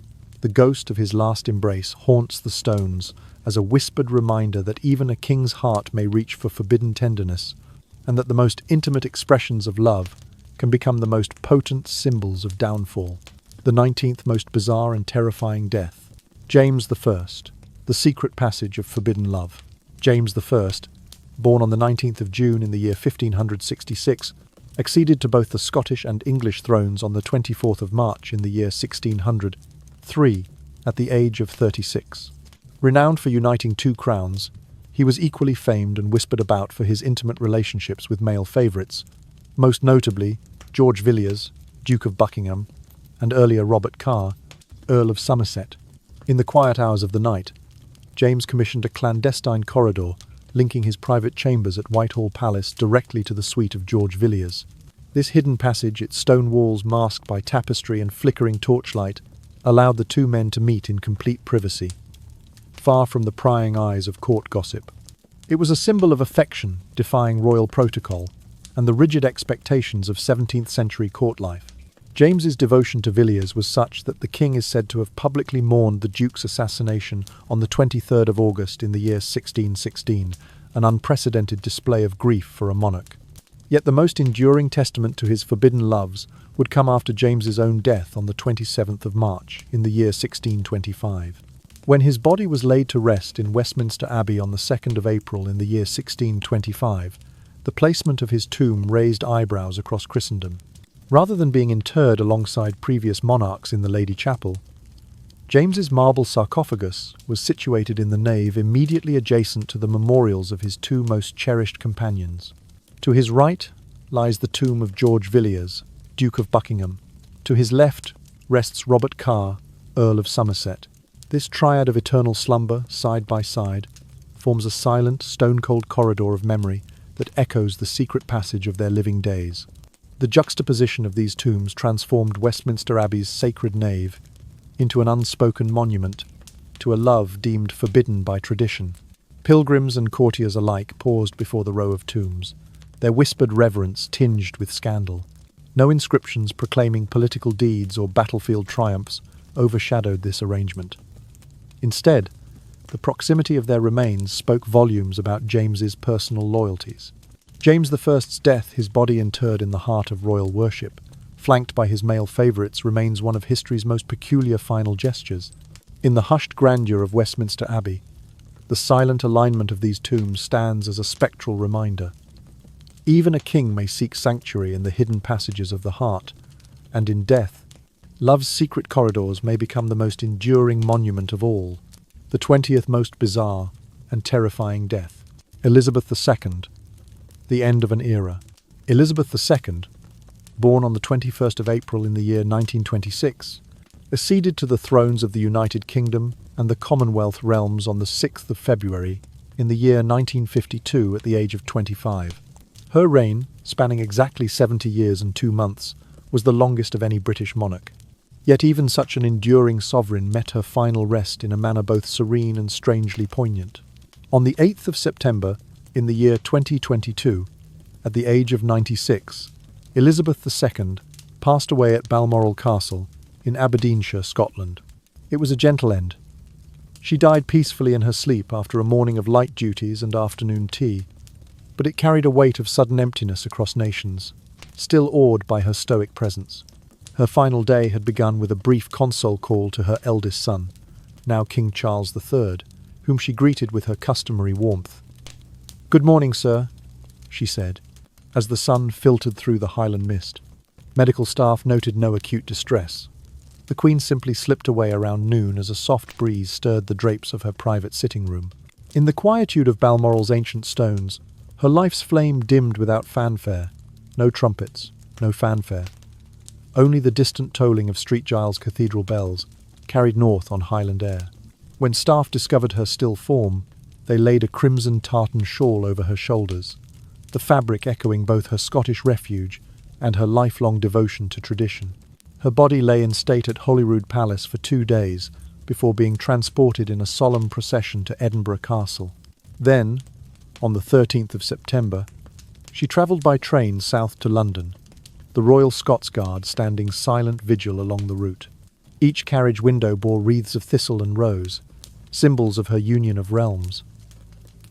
the ghost of his last embrace haunts the stones as a whispered reminder that even a king's heart may reach for forbidden tenderness, and that the most intimate expressions of love can become the most potent symbols of downfall. The 19th most bizarre and terrifying death. James I, the secret passage of forbidden love. James I, born on the 19th of June in the year 1566, acceded to both the Scottish and English thrones on the 24th of March in the year 1603, at the age of 36. Renowned for uniting two crowns, he was equally famed and whispered about for his intimate relationships with male favourites, most notably George Villiers, Duke of Buckingham, and earlier Robert Carr, Earl of Somerset. In the quiet hours of the night, James commissioned a clandestine corridor linking his private chambers at Whitehall Palace directly to the suite of George Villiers. This hidden passage, its stone walls masked by tapestry and flickering torchlight, allowed the two men to meet in complete privacy, far from the prying eyes of court gossip. It was a symbol of affection, defying royal protocol, and the rigid expectations of 17th century court life. James's devotion to Villiers was such that the king is said to have publicly mourned the Duke's assassination on the 23rd of August in the year 1616, an unprecedented display of grief for a monarch. Yet the most enduring testament to his forbidden loves would come after James's own death on the 27th of March in the year 1625. When his body was laid to rest in Westminster Abbey on the 2nd of April in the year 1625, the placement of his tomb raised eyebrows across Christendom. Rather than being interred alongside previous monarchs in the Lady Chapel, James's marble sarcophagus was situated in the nave immediately adjacent to the memorials of his two most cherished companions. To his right lies the tomb of George Villiers, Duke of Buckingham. To his left rests Robert Carr, Earl of Somerset. This triad of eternal slumber, side by side, forms a silent, stone-cold corridor of memory that echoes the secret passage of their living days. The juxtaposition of these tombs transformed Westminster Abbey's sacred nave into an unspoken monument to a love deemed forbidden by tradition. Pilgrims and courtiers alike paused before the row of tombs, their whispered reverence tinged with scandal. No inscriptions proclaiming political deeds or battlefield triumphs overshadowed this arrangement. Instead, the proximity of their remains spoke volumes about James's personal loyalties. James I's death, his body interred in the heart of royal worship, flanked by his male favourites, remains one of history's most peculiar final gestures. In the hushed grandeur of Westminster Abbey, the silent alignment of these tombs stands as a spectral reminder. Even a king may seek sanctuary in the hidden passages of the heart, and in death, Love's secret corridors may become the most enduring monument of all, the 20th most bizarre and terrifying death. Elizabeth II, the end of an era. Elizabeth II, born on the 21st of April in the year 1926, acceded to the thrones of the United Kingdom and the Commonwealth realms on the 6th of February in the year 1952 at the age of 25. Her reign, spanning exactly 70 years and 2 months, was the longest of any British monarch. Yet even such an enduring sovereign met her final rest in a manner both serene and strangely poignant. On the 8th of September, in the year 2022, at the age of 96, Elizabeth II passed away at Balmoral Castle in Aberdeenshire, Scotland. It was a gentle end. She died peacefully in her sleep after a morning of light duties and afternoon tea, but it carried a weight of sudden emptiness across nations, still awed by her stoic presence. Her final day had begun with a brief console call to her eldest son, now King Charles III, whom she greeted with her customary warmth. "Good morning, sir," she said, as the sun filtered through the Highland mist. Medical staff noted no acute distress. The Queen simply slipped away around noon as a soft breeze stirred the drapes of her private sitting room. In the quietude of Balmoral's ancient stones, her life's flame dimmed without fanfare. No trumpets, no fanfare. Only the distant tolling of St. Giles Cathedral bells carried north on Highland air. When staff discovered her still form, they laid a crimson tartan shawl over her shoulders, the fabric echoing both her Scottish refuge and her lifelong devotion to tradition. Her body lay in state at Holyrood Palace for 2 days before being transported in a solemn procession to Edinburgh Castle. Then, on the 13th of September, she travelled by train south to London, the Royal Scots Guard standing silent vigil along the route. Each carriage window bore wreaths of thistle and rose, symbols of her union of realms.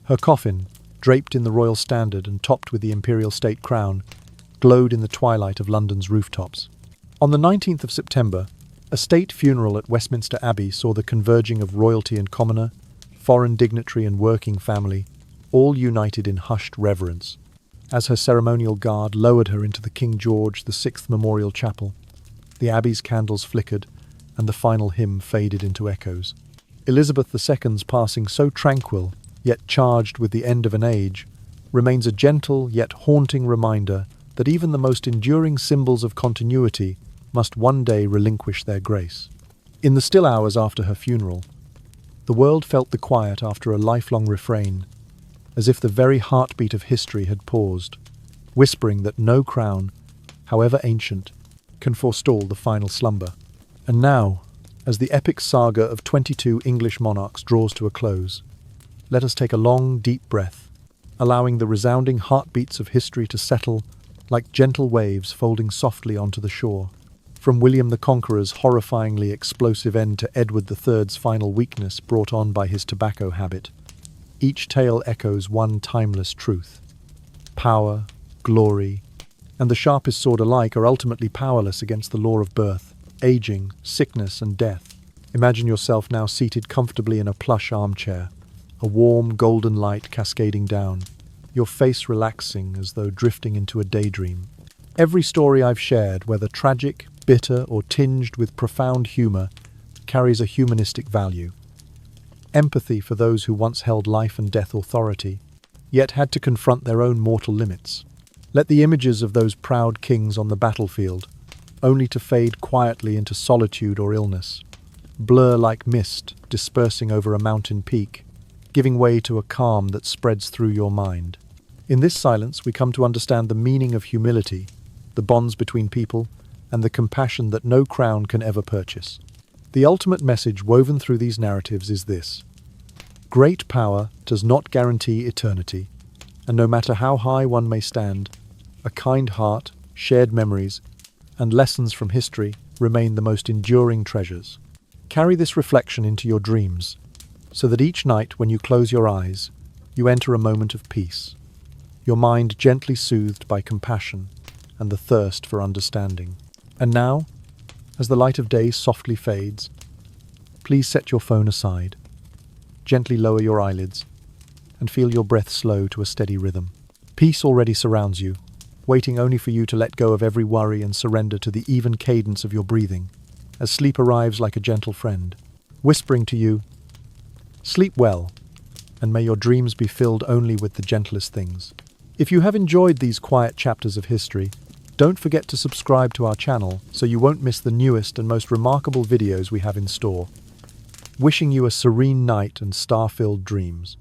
Her coffin, draped in the royal standard and topped with the imperial state crown, glowed in the twilight of London's rooftops. On the 19th of September, a state funeral at Westminster Abbey saw the converging of royalty and commoner, foreign dignitary and working family, all united in hushed reverence. As her ceremonial guard lowered her into the King George VI Memorial Chapel, the Abbey's candles flickered and the final hymn faded into echoes. Elizabeth II's passing, so tranquil, yet charged with the end of an age, remains a gentle yet haunting reminder that even the most enduring symbols of continuity must one day relinquish their grace. In the still hours after her funeral, the world felt the quiet after a lifelong refrain, as if the very heartbeat of history had paused, whispering that no crown, however ancient, can forestall the final slumber. And now, as the epic saga of 22 English monarchs draws to a close, let us take a long, deep breath, allowing the resounding heartbeats of history to settle like gentle waves folding softly onto the shore. From William the Conqueror's horrifyingly explosive end to Edward III's final weakness brought on by his tobacco habit, each tale echoes one timeless truth. Power, glory, and the sharpest sword alike are ultimately powerless against the law of birth, aging, sickness, and death. Imagine yourself now seated comfortably in a plush armchair, a warm golden light cascading down, your face relaxing as though drifting into a daydream. Every story I've shared, whether tragic, bitter, or tinged with profound humor, carries a humanistic value. Empathy for those who once held life and death authority, yet had to confront their own mortal limits. Let the images of those proud kings on the battlefield, only to fade quietly into solitude or illness, blur like mist dispersing over a mountain peak, giving way to a calm that spreads through your mind. In this silence, we come to understand the meaning of humility, the bonds between people, and the compassion that no crown can ever purchase. The ultimate message woven through these narratives is this: great power does not guarantee eternity, and no matter how high one may stand, a kind heart, shared memories, and lessons from history remain the most enduring treasures. Carry this reflection into your dreams, so that each night when you close your eyes, you enter a moment of peace, your mind gently soothed by compassion and the thirst for understanding. And now, as the light of day softly fades, please set your phone aside, gently lower your eyelids, and feel your breath slow to a steady rhythm. Peace already surrounds you, waiting only for you to let go of every worry and surrender to the even cadence of your breathing. as sleep arrives like a gentle friend, whispering to you, "Sleep well, and may your dreams be filled only with the gentlest things." If you have enjoyed these quiet chapters of history, don't forget to subscribe to our channel so you won't miss the newest and most remarkable videos we have in store. Wishing you a serene night and star-filled dreams.